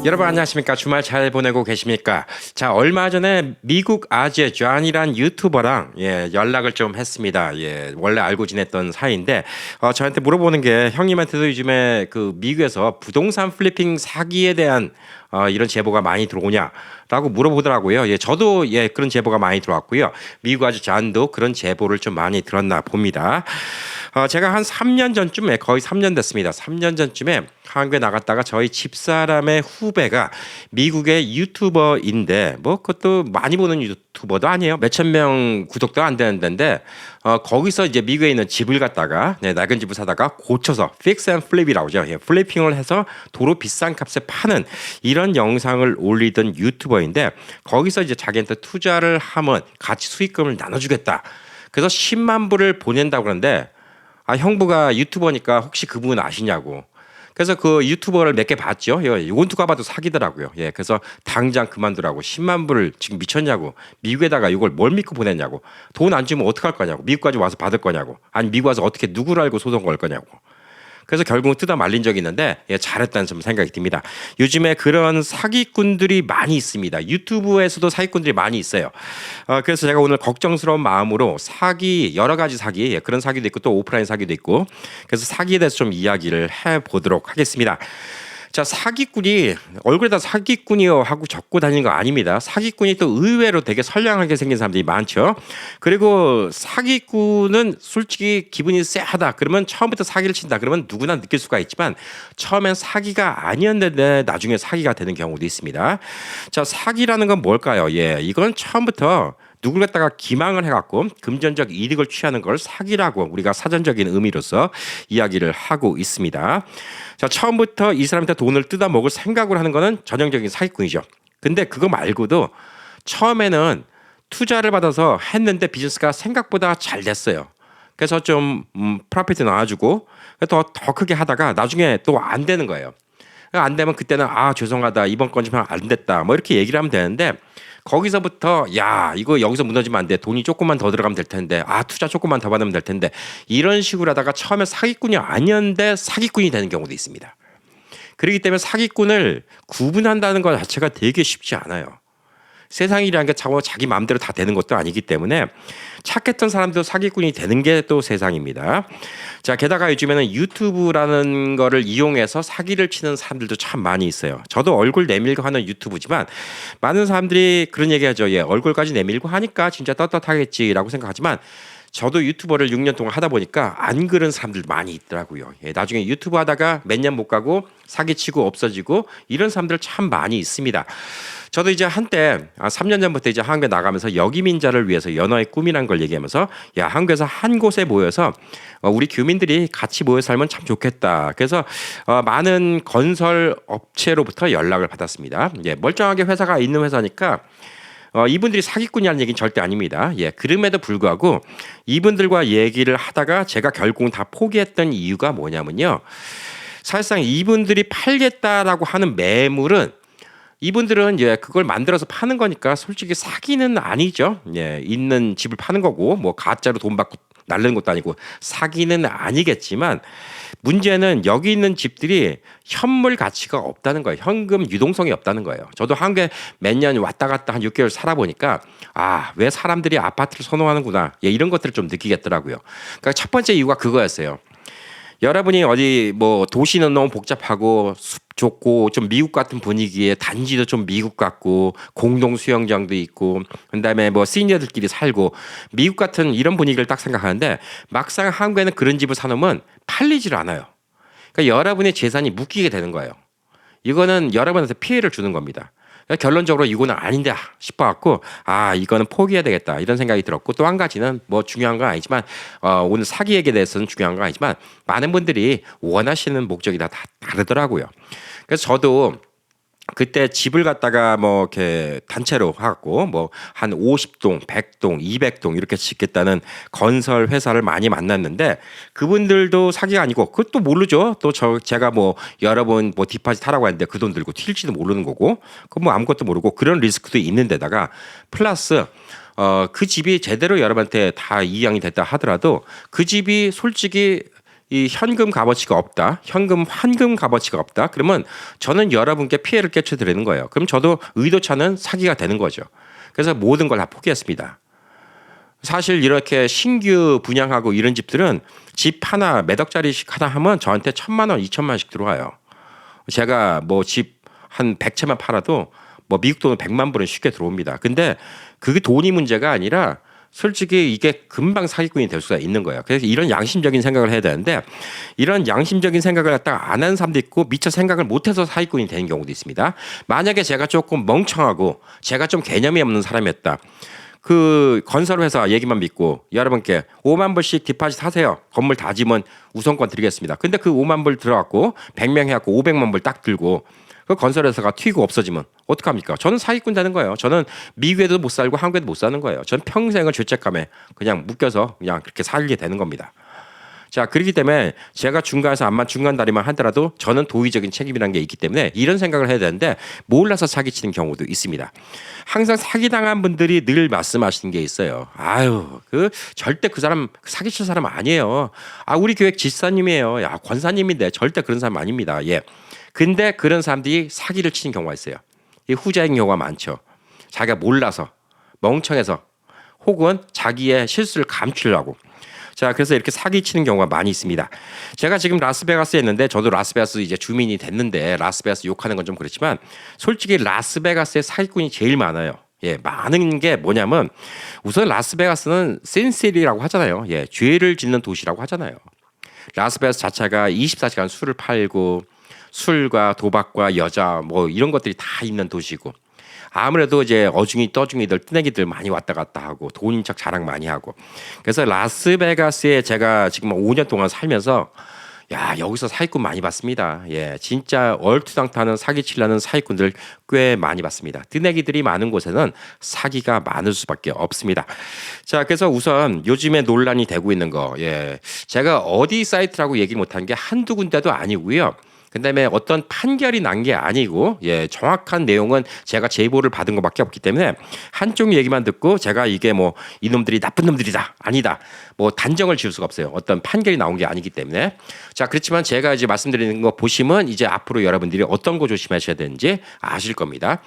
여러분 안녕하십니까? 주말 잘 보내고 계십니까? 자, 얼마 전에 미국 아재 존이란 유튜버랑 연락을 좀 했습니다. 원래 알고 지냈던 사이인데 저한테 물어보는 게 형님한테도 요즘에 그 미국에서 부동산 플리핑 사기에 대한 이런 제보가 많이 들어오냐라고 물어보더라고요. 저도 그런 제보가 많이 들어왔고요. 미국 아재 존도 그런 제보를 좀 많이 들었나 봅니다. 제가 한 3년 전쯤에 거의 3년 됐습니다. 3년 전쯤에 한국에 나갔다가 저희 집사람의 후배가 미국의 유튜버인데 뭐 그것도 많이 보는 유튜버도 아니에요. 몇천 명 구독도 안 되는 데인데 거기서 이제 미국에 있는 집을 갖다가 낡은 집을 사다가 고쳐서 fix and flip이라고 하죠. 플리핑을 해서 도로 비싼 값에 파는 이런 영상을 올리던 유튜버인데 거기서 이제 자기한테 투자를 하면 같이 수익금을 나눠주겠다. 그래서 10만 불을 보낸다고 그러는데 형부가 유튜버니까 혹시 그분 아시냐고. 그래서 그 유튜버를 몇 개 봤죠. 이건 누가 봐도 사기더라고요. 그래서 당장 그만두라고. 10만 불을 지금 미쳤냐고. 미국에다가 이걸 뭘 믿고 보냈냐고. 돈 안 주면 어떡할 거냐고. 미국까지 와서 받을 거냐고. 아니 미국 와서 어떻게 누구를 알고 소송 걸 거냐고. 그래서 결국은 뜯어 말린 적이 있는데 잘했다는 좀 생각이 듭니다. 요즘에 그런 사기꾼들이 많이 있습니다. 유튜브에서도 사기꾼들이 많이 있어요. 그래서 제가 오늘 걱정스러운 마음으로 사기 여러 가지 사기 그런 사기도 있고 또 오프라인 사기도 있고 그래서 사기에 대해서 좀 이야기를 해보도록 하겠습니다. 자, 사기꾼이 얼굴에다 사기꾼이요 하고 적고 다니는 거 아닙니다. 사기꾼이 또 의외로 되게 선량하게 생긴 사람들이 많죠. 그리고 사기꾼은 솔직히 기분이 쎄하다. 그러면 처음부터 사기를 친다. 그러면 누구나 느낄 수가 있지만 처음엔 사기가 아니었는데 나중에 사기가 되는 경우도 있습니다. 자, 사기라는 건 뭘까요? 이건 처음부터 누굴 갖다가 기망을 해갖고 금전적 이득을 취하는 걸 사기라고 우리가 사전적인 의미로서 이야기를 하고 있습니다. 자, 처음부터 이 사람한테 돈을 뜯어 먹을 생각을 하는 거는 전형적인 사기꾼이죠. 근데 그거 말고도 처음에는 투자를 받아서 했는데 비즈니스가 생각보다 잘 됐어요. 그래서 좀 프로피트 나와주고 더 크게 하다가 나중에 또 안 되는 거예요. 안 되면 그때는 죄송하다 이번 건 좀 안 됐다 뭐 이렇게 얘기를 하면 되는데 거기서부터 이거 여기서 무너지면 안 돼. 돈이 조금만 더 들어가면 될 텐데. 투자 조금만 더 받으면 될 텐데. 이런 식으로 하다가 처음에 사기꾼이 아니었는데 사기꾼이 되는 경우도 있습니다. 그렇기 때문에 사기꾼을 구분한다는 것 자체가 되게 쉽지 않아요. 세상이라는 게 자기 마음대로 다 되는 것도 아니기 때문에 착했던 사람도 사기꾼이 되는 게 또 세상입니다. 자, 게다가 요즘에는 유튜브라는 거를 이용해서 사기를 치는 사람들도 참 많이 있어요. 저도 얼굴 내밀고 하는 유튜브지만 많은 사람들이 그런 얘기하죠. 얼굴까지 내밀고 하니까 진짜 떳떳하겠지라고 생각하지만 저도 유튜버를 6년 동안 하다 보니까 안 그런 사람들 많이 있더라고요. 나중에 유튜브 하다가 몇 년 못 가고 사기치고 없어지고 이런 사람들 참 많이 있습니다. 저도 이제 한때 3년 전부터 이제 한국에 나가면서 여기민자를 위해서 연어의 꿈이란 걸 얘기하면서 한국에서 한 곳에 모여서 우리 교민들이 같이 모여 살면 참 좋겠다. 그래서 많은 건설 업체로부터 연락을 받았습니다. 멀쩡하게 회사가 있는 회사니까 이분들이 사기꾼이라는 얘기는 절대 아닙니다. 그럼에도 불구하고 이분들과 얘기를 하다가 제가 결국은 다 포기했던 이유가 뭐냐면요. 사실상 이분들이 팔겠다라고 하는 매물은 이분들은 그걸 만들어서 파는 거니까 솔직히 사기는 아니죠. 있는 집을 파는 거고 뭐 가짜로 돈 받고 날리는 것도 아니고 사기는 아니겠지만 문제는 여기 있는 집들이 현물 가치가 없다는 거예요. 현금 유동성이 없다는 거예요. 저도 한국에 몇 년 왔다 갔다 한 6개월 살아보니까 왜 사람들이 아파트를 선호하는구나 이런 것들을 좀 느끼겠더라고요. 그러니까 첫 번째 이유가 그거였어요. 여러분이 어디 뭐 도시는 너무 복잡하고 숲 좋고 좀 미국 같은 분위기에 단지도 좀 미국 같고 공동 수영장도 있고 그다음에 뭐 시니어들끼리 살고 미국 같은 이런 분위기를 딱 생각하는데 막상 한국에는 그런 집을 사놓으면 팔리질 않아요. 그러니까 여러분의 재산이 묶이게 되는 거예요. 이거는 여러분한테 피해를 주는 겁니다. 그러니까 결론적으로 이거는 아닌데 싶어갖고 이거는 포기해야 되겠다 이런 생각이 들었고 또 한 가지는 뭐 중요한 건 아니지만 오늘 사기 얘기에 대해서는 중요한 건 아니지만 많은 분들이 원하시는 목적이 다 다르더라고요. 그래서 저도 그때 집을 갖다가 뭐 이렇게 단체로 하고 뭐 한 50동, 100동, 200동 이렇게 짓겠다는 건설 회사를 많이 만났는데 그분들도 사기가 아니고 그것도 모르죠. 또 제가 뭐 여러 번 뭐 디파짓 하라고 했는데 그 돈 들고 튈지도 모르는 거고 그 뭐 아무것도 모르고 그런 리스크도 있는 데다가 플러스 그 집이 제대로 여러분한테 다 이양이 됐다 하더라도 그 집이 솔직히 이 현금 값어치가 없다. 환금 값어치가 없다. 그러면 저는 여러분께 피해를 끼쳐 드리는 거예요. 그럼 저도 의도치 않은 사기가 되는 거죠. 그래서 모든 걸 다 포기했습니다. 사실 이렇게 신규 분양하고 이런 집들은 집 하나 몇 억짜리씩 하나 하면 저한테 1,000만 원, 2천만 원씩 들어와요. 제가 뭐 집 한 100채만 팔아도 뭐 미국 돈은 100만 불은 쉽게 들어옵니다. 근데 그게 돈이 문제가 아니라 솔직히 이게 금방 사기꾼이 될 수가 있는 거예요. 그래서 이런 양심적인 생각을 해야 되는데 이런 양심적인 생각을 갖다가 안 하는 사람도 있고 미처 생각을 못해서 사기꾼이 되는 경우도 있습니다. 만약에 제가 조금 멍청하고 제가 좀 개념이 없는 사람이었다. 그 건설회사 얘기만 믿고 여러분께 5만 불씩 디파짓 하세요. 건물 다 지면 우선권 드리겠습니다. 근데 그 5만 불 들어갔고 100명 해갖고 500만 불 딱 들고 그 건설회사가 튀고 없어지면 어떡합니까? 저는 사기꾼 되는 거예요. 저는 미국에도 못 살고 한국에도 못 사는 거예요. 저는 평생을 죄책감에 그냥 묶여서 그냥 그렇게 살게 되는 겁니다. 자, 그렇기 때문에 제가 중간에서 암만 중간다리만 하더라도 저는 도의적인 책임이라는 게 있기 때문에 이런 생각을 해야 되는데 몰라서 사기치는 경우도 있습니다. 항상 사기당한 분들이 늘 말씀하시는 게 있어요. 아유, 절대 그 사람 사기칠 사람 아니에요. 아, 우리 교회 집사님이에요. 야, 권사님인데 절대 그런 사람 아닙니다. 예. 근데 그런 사람들이 사기를 치는 경우가 있어요. 이 후자인 경우가 많죠. 자기가 몰라서 멍청해서 혹은 자기의 실수를 감추려고. 자, 그래서 이렇게 사기치는 경우가 많이 있습니다. 제가 지금 라스베가스에 있는데 저도 라스베가스 이제 주민이 됐는데 라스베가스 욕하는 건 좀 그렇지만 솔직히 라스베가스에 사기꾼이 제일 많아요. 예, 많은 게 뭐냐면 우선 라스베가스는 신시티라고 하잖아요. 예, 죄를 짓는 도시라고 하잖아요. 라스베가스 자체가 24시간 술을 팔고 술과 도박과 여자 뭐 이런 것들이 다 있는 도시고 아무래도 이제 어중이 떠중이들 뜨내기들 많이 왔다 갔다 하고 돈인 척 자랑 많이 하고 그래서 라스베가스에 제가 지금 5년 동안 살면서 야 여기서 사기꾼 많이 봤습니다. 예, 진짜 얼투당타는 사기치려는 사기꾼들 꽤 많이 봤습니다. 뜨내기들이 많은 곳에는 사기가 많을 수밖에 없습니다. 자, 그래서 우선 요즘에 논란이 되고 있는 거, 예, 제가 어디 사이트라고 얘기 못한 게 한두 군데도 아니고요. 그다음에 어떤 판결이 난 게 아니고 예 정확한 내용은 제가 제보를 받은 것밖에 없기 때문에 한쪽 얘기만 듣고 제가 이게 뭐 이놈들이 나쁜 놈들이다 아니다 뭐 단정을 지을 수가 없어요. 어떤 판결이 나온 게 아니기 때문에 자 그렇지만 제가 이제 말씀드리는 거 보시면 이제 앞으로 여러분들이 어떤 거 조심하셔야 되는지 아실 겁니다.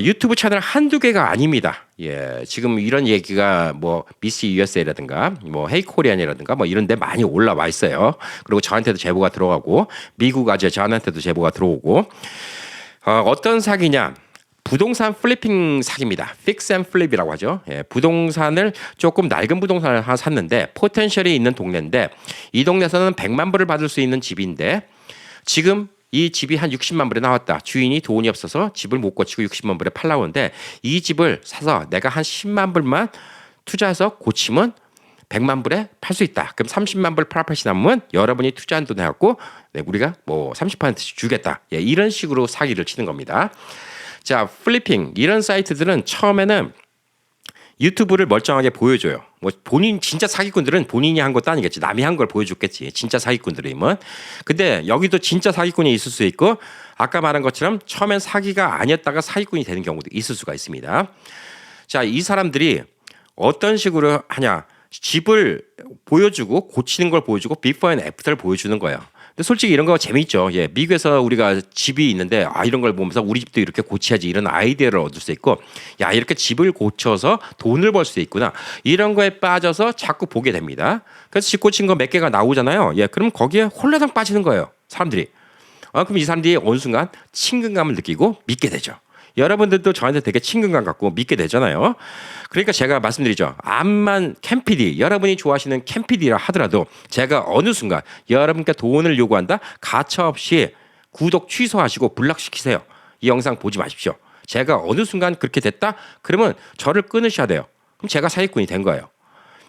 유튜브 채널 한두 개가 아닙니다. 예, 지금 이런 얘기가 뭐 BC USA라든가 뭐 헤이 코리안이라든가 뭐 이런 데 많이 올라와 있어요. 그리고 저한테도 제보가 들어가고 미국 아재 저한테도 제보가 들어오고 어떤 사기냐? 부동산 플리핑 사기입니다. 픽스 앤 플립이라고 하죠. 예, 부동산을 조금 낡은 부동산을 하나 샀는데 포텐셜이 있는 동네인데 이 동네에서는 100만 불을 받을 수 있는 집인데 지금 이 집이 한 60만 불에 나왔다. 주인이 돈이 없어서 집을 못 고치고 60만 불에 팔라고 하는데 이 집을 사서 내가 한 10만 불만 투자해서 고치면 100만 불에 팔 수 있다. 그럼 30만 불 프라핏이 남으면 여러분이 투자한 돈 해갖고 우리가 뭐 30%씩 주겠다. 예, 이런 식으로 사기를 치는 겁니다. 자, 플리핑 이런 사이트들은 처음에는 유튜브를 멀쩡하게 보여줘요. 뭐 본인 진짜 사기꾼들은 본인이 한 것도 아니겠지. 남이 한 걸 보여줬겠지. 진짜 사기꾼들이면. 근데 여기도 진짜 사기꾼이 있을 수 있고 아까 말한 것처럼 처음엔 사기가 아니었다가 사기꾼이 되는 경우도 있을 수가 있습니다. 자, 이 사람들이 어떤 식으로 하냐. 집을 보여주고 고치는 걸 보여주고 비포 앤 애프터를 보여주는 거예요. 근데 솔직히 이런 거 재미있죠. 예, 미국에서 우리가 집이 있는데 이런 걸 보면서 우리 집도 이렇게 고쳐야지 이런 아이디어를 얻을 수 있고 야 이렇게 집을 고쳐서 돈을 벌 수 있구나 이런 거에 빠져서 자꾸 보게 됩니다. 그래서 집 고친 거 몇 개가 나오잖아요. 예, 그럼 거기에 홀라당 빠지는 거예요. 사람들이. 그럼 이 사람들이 어느 순간 친근감을 느끼고 믿게 되죠. 여러분들도 저한테 되게 친근감 갖고 믿게 되잖아요. 그러니까 제가 말씀드리죠. 암만 캠피디, 여러분이 좋아하시는 캠피디라 하더라도 제가 어느 순간 여러분께 돈을 요구한다? 가차없이 구독 취소하시고 블락시키세요. 이 영상 보지 마십시오. 제가 어느 순간 그렇게 됐다? 그러면 저를 끊으셔야 돼요. 그럼 제가 사기꾼이 된 거예요.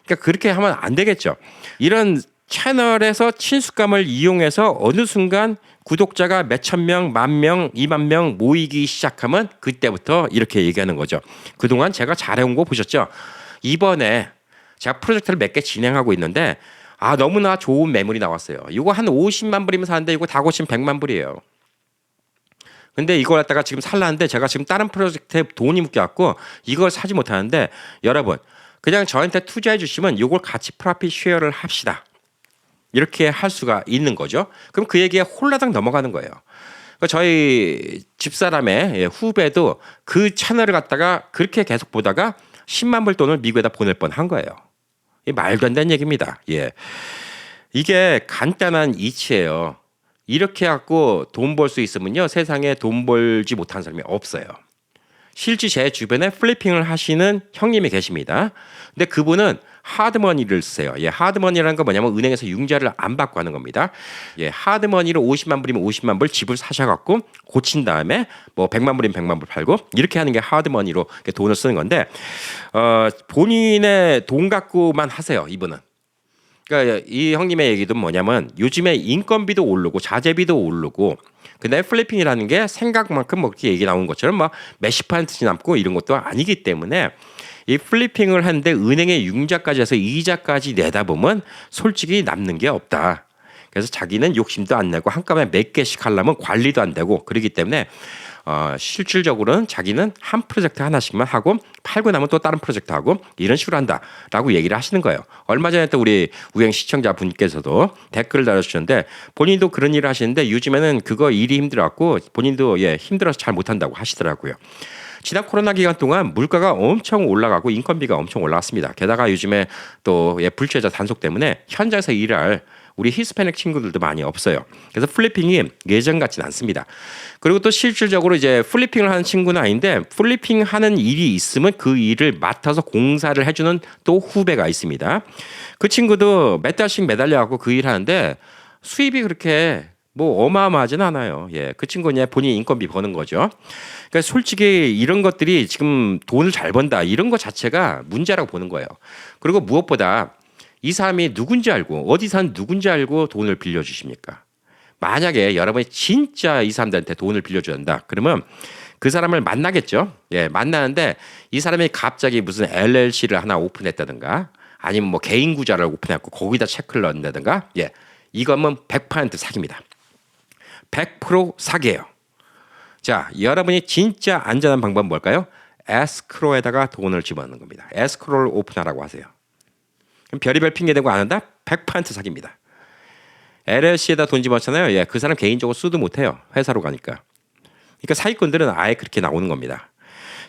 그러니까 그렇게 하면 안 되겠죠. 이런 채널에서 친숙감을 이용해서 어느 순간 구독자가 몇천 명, 만 명, 2만 명 모이기 시작하면 그때부터 이렇게 얘기하는 거죠. 그동안 제가 잘해온 거 보셨죠? 이번에 제가 프로젝트를 몇 개 진행하고 있는데 너무나 좋은 매물이 나왔어요. 이거 한 50만 불이면 사는데 이거 다 고치면 100만 불이에요. 근데 이걸 갖다가 지금 살라는데 제가 지금 다른 프로젝트에 돈이 묶여갖고 이걸 사지 못하는데 여러분 그냥 저한테 투자해 주시면 이걸 같이 프라핏 쉐어를 합시다. 이렇게 할 수가 있는 거죠. 그럼 그 얘기에 홀라당 넘어가는 거예요. 그러니까 저희 집사람의 후배도 그 채널을 갖다가 그렇게 계속 보다가 10만 불 돈을 미국에다 보낼 뻔한 거예요. 이 말도 안 되는 얘기입니다. 예. 이게 간단한 이치예요. 이렇게 갖고 돈 벌 수 있으면요. 세상에 돈 벌지 못한 사람이 없어요. 실제 제 주변에 플리핑을 하시는 형님이 계십니다. 근데 그분은 하드머니를 쓰세요. 예, 하드머니라는 건 뭐냐면 은행에서 융자를 안 받고 하는 겁니다. 예, 하드머니로 50만 불이면 50만 불 집을 사셔갖고 고친 다음에 뭐 100만 불이면 100만 불 팔고 이렇게 하는 게 하드머니로 돈을 쓰는 건데 본인의 돈 갖고만 하세요. 이분은. 그러니까 이 형님의 얘기도 뭐냐면 요즘에 인건비도 오르고 자재비도 오르고 근데 플리핑이라는 게 생각만큼 뭐 그렇게 얘기 나온 것처럼 막 몇십 %씩 남고 이런 것도 아니기 때문에 이 플리핑을 하는데 은행에 융자까지 해서 이자까지 내다 보면 솔직히 남는 게 없다. 그래서 자기는 욕심도 안 내고 한꺼번에 몇 개씩 하려면 관리도 안 되고 그러기 때문에 실질적으로는 자기는 한 프로젝트 하나씩만 하고 팔고 나면 또 다른 프로젝트 하고 이런 식으로 한다라고 얘기를 하시는 거예요. 얼마 전에 또 우리 우행 시청자분께서도 댓글을 달아주셨는데 본인도 그런 일을 하시는데 요즘에는 그거 일이 힘들어갖고 본인도 힘들어서 잘 못한다고 하시더라고요. 지난 코로나 기간 동안 물가가 엄청 올라가고 인건비가 엄청 올라갔습니다. 게다가 요즘에 또 불체자 단속 때문에 현장에서 일할 우리 히스패닉 친구들도 많이 없어요. 그래서 플리핑이 예전 같지는 않습니다. 그리고 또 실질적으로 이제 플리핑을 하는 친구는 아닌데 플리핑 하는 일이 있으면 그 일을 맡아서 공사를 해주는 또 후배가 있습니다. 그 친구도 몇 달씩 매달려갖고 그 일 하는데 수입이 그렇게 뭐 어마어마하진 않아요. 예, 그 친구는 본인 인건비 버는 거죠. 그러니까 솔직히 이런 것들이 지금 돈을 잘 번다 이런 것 자체가 문제라고 보는 거예요. 그리고 무엇보다 이 사람이 누군지 알고 어디 사는 누군지 알고 돈을 빌려주십니까? 만약에 여러분이 진짜 이 사람들한테 돈을 빌려준다 그러면 그 사람을 만나겠죠. 예, 만나는데 이 사람이 갑자기 무슨 LLC를 하나 오픈했다든가 아니면 뭐 개인 구자를 오픈했고 거기다 체크를 넣는다든가 예, 이거면 100% 사기입니다. 100% 사기예요. 자, 여러분이 진짜 안전한 방법은 뭘까요? 에스크로에다가 돈을 집어넣는 겁니다. 에스크로를 오픈하라고 하세요. 그럼 별의별 핑계 대고 안 한다? 100% 사기입니다. LLC에다 돈 집어넣잖아요. 예, 그 사람 개인적으로 수도 못해요. 회사로 가니까. 그러니까 사기꾼들은 아예 그렇게 나오는 겁니다.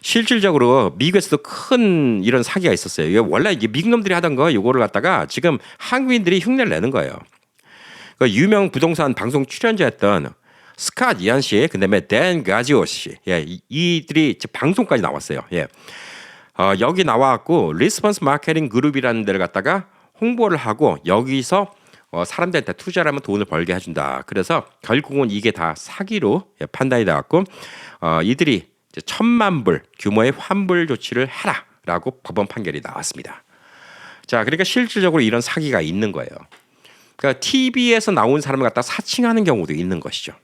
실질적으로 미국에서도 큰 이런 사기가 있었어요. 이게 원래 이게 미국 놈들이 하던 거 이거를 갖다가 지금 한국인들이 흉내를 내는 거예요. 그 유명 부동산 방송 출연자였던 스캇 이안 씨, 그다음에 댄 가지오 씨, 예, 이들이 방송까지 나왔어요. 예, 여기 나와갖고 리스폰스 마케팅 그룹이라는 데를 갖다가 홍보를 하고 여기서 사람들한테 투자를 하면 돈을 벌게 해준다. 그래서 결국은 이게 다 사기로 판단이 나왔고 이들이 1,000만 불 규모의 환불 조치를 해라라고 법원 판결이 나왔습니다. 자, 그러니까 실질적으로 이런 사기가 있는 거예요. 그러니까 TV에서 나온 사람을 갖다 사칭하는 경우도 있는 것이죠.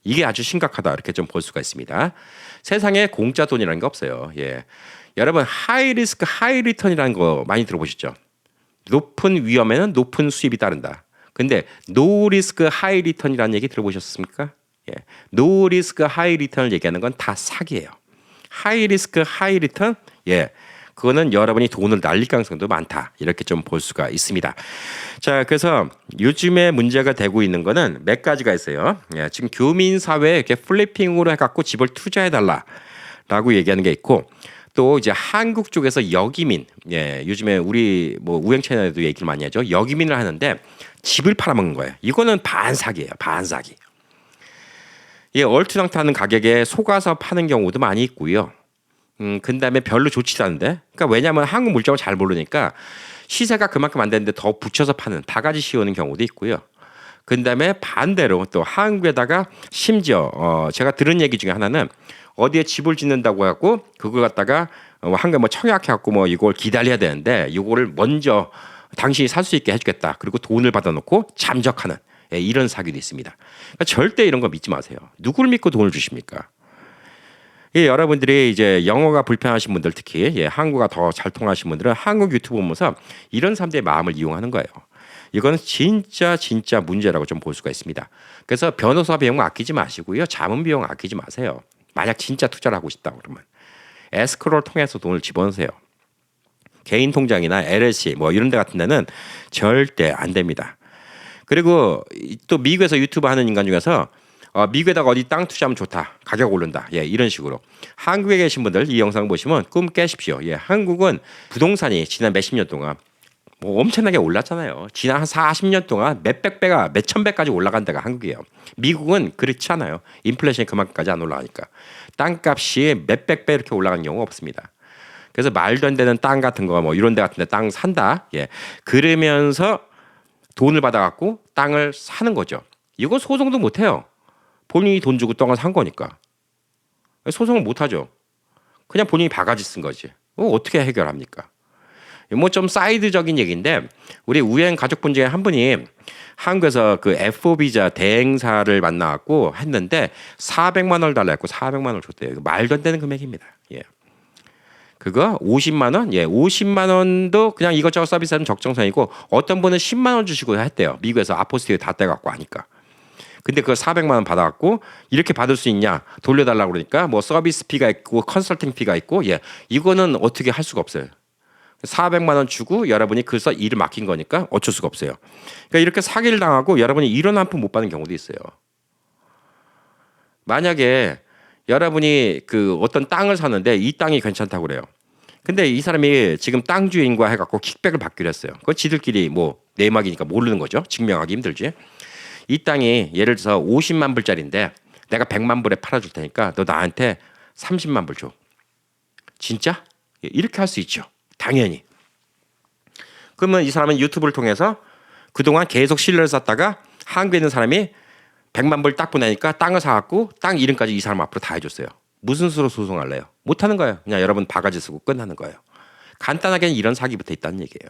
이게 아주 심각하다 이렇게 좀 볼 수가 있습니다. 세상에 공짜 돈이라는 게 없어요. 예, 여러분 하이 리스크 하이 리턴이라는 거 많이 들어보셨죠? 높은 위험에는 높은 수입이 따른다. 근데 노 리스크 하이 리턴이라는 얘기 들어보셨습니까? 예, 노 리스크 하이 리턴을 얘기하는 건 다 사기예요. 하이 리스크 하이 리턴, 예, 그거는 여러분이 돈을 날릴 가능성도 많다 이렇게 좀 볼 수가 있습니다. 자, 그래서 요즘에 문제가 되고 있는 거는 몇 가지가 있어요. 예, 지금 교민 사회에 이렇게 플리핑으로 해갖고 집을 투자해달라라고 얘기하는 게 있고. 또 이제 한국 쪽에서 역이민, 예, 요즘에 우리 뭐 우행 채널에도 얘기를 많이 하죠. 역이민을 하는데 집을 팔아먹는 거예요. 이거는 반사기예요. 반사기. 예, 얼토당토하는 가격에 속아서 파는 경우도 많이 있고요. 그다음에 별로 좋지도 않은데. 그러니까 왜냐하면 한국 물정을 잘 모르니까 시세가 그만큼 안 되는데 더 붙여서 파는 바가지 씌우는 경우도 있고요. 그다음에 반대로 또 한국에다가 심지어 제가 들은 얘기 중에 하나는 어디에 집을 짓는다고 하고 그걸 갖다가 한가 뭐 청약해갖고 뭐 이걸 기다려야 되는데 이거를 먼저 당신이 살 수 있게 해주겠다. 그리고 돈을 받아놓고 잠적하는 이런 사기도 있습니다. 그러니까 절대 이런 거 믿지 마세요. 누구를 믿고 돈을 주십니까? 예, 여러분들이 이제 영어가 불편하신 분들 특히 한국어가 더 잘 통하신 분들은 한국 유튜브 보면서 이런 사람들의 마음을 이용하는 거예요. 이거는 진짜 문제라고 좀 볼 수가 있습니다. 그래서 변호사 비용 아끼지 마시고요. 자문 비용 아끼지 마세요. 만약 진짜 투자를 하고 싶다 그러면 에스크로를 통해서 돈을 집어넣으세요. 개인 통장이나 LLC 뭐 이런 데 같은 데는 절대 안 됩니다. 그리고 또 미국에서 유튜브 하는 인간 중에서 미국에다가 어디 땅 투자하면 좋다. 가격 오른다. 예, 이런 식으로. 한국에 계신 분들 이 영상 보시면 꿈 깨십시오. 예, 한국은 부동산이 지난 몇십 년 동안 뭐 엄청나게 올랐잖아요. 지난 한 40년 동안 몇백 배가 몇천 배까지 올라간 데가 한국이에요. 미국은 그렇지 않아요. 인플레이션이 그만큼까지 안 올라가니까. 땅값이 몇백 배 이렇게 올라간 경우가 없습니다. 그래서 말도 안 되는 땅 같은 거 뭐 이런 데 같은 데 땅 산다. 예. 그러면서 돈을 받아갖고 땅을 사는 거죠. 이거 소송도 못 해요. 본인이 돈 주고 땅을 산 거니까. 소송을 못 하죠. 그냥 본인이 바가지 쓴 거지. 어떻게 해결합니까? 뭐 좀 사이드적인 얘기인데 우리 우연 가족분 중에 한 분이 한국에서 그 F4 비자 대행사를 만나갖고 했는데 400만 원을 달라 했고 400만 원을 줬대요. 말도 안 되는 금액입니다. 예. 그거 50만 원? 예, 50만 원도 그냥 이것저것 서비스하는 적정선이고 어떤 분은 10만 원 주시고 했대요. 미국에서 아포스티에 다 떼갖고 하니까. 근데 그거 400만 원 받아갖고 이렇게 받을 수 있냐 돌려달라고 그러니까 뭐 서비스 피가 있고 컨설팅 피가 있고 예, 이거는 어떻게 할 수가 없어요. 400만 원 주고 여러분이 그래서 일을 맡긴 거니까 어쩔 수가 없어요. 그러니까 이렇게 사기를 당하고 여러분이 1원 한 푼 못 받는 경우도 있어요. 만약에 여러분이 그 어떤 땅을 사는데 이 땅이 괜찮다고 그래요. 근데 이 사람이 지금 땅 주인과 해갖고 킥백을 받기로 했어요. 그거 지들끼리 뭐 내막이니까 모르는 거죠. 증명하기 힘들지. 이 땅이 예를 들어서 50만 불짜리인데 내가 100만 불에 팔아줄 테니까 너 나한테 30만 불 줘. 진짜? 이렇게 할 수 있죠. 당연히. 그러면 이 사람은 유튜브를 통해서 그동안 계속 신뢰를 쌓다가 한국에 있는 사람이 100만 불 딱 보내니까 땅을 사갖고 땅 이름까지 이 사람 앞으로 다 해줬어요. 무슨 수로 소송할래요? 못하는 거예요. 그냥 여러분 바가지 쓰고 끝나는 거예요. 간단하게는 이런 사기부터 있다는 얘기예요.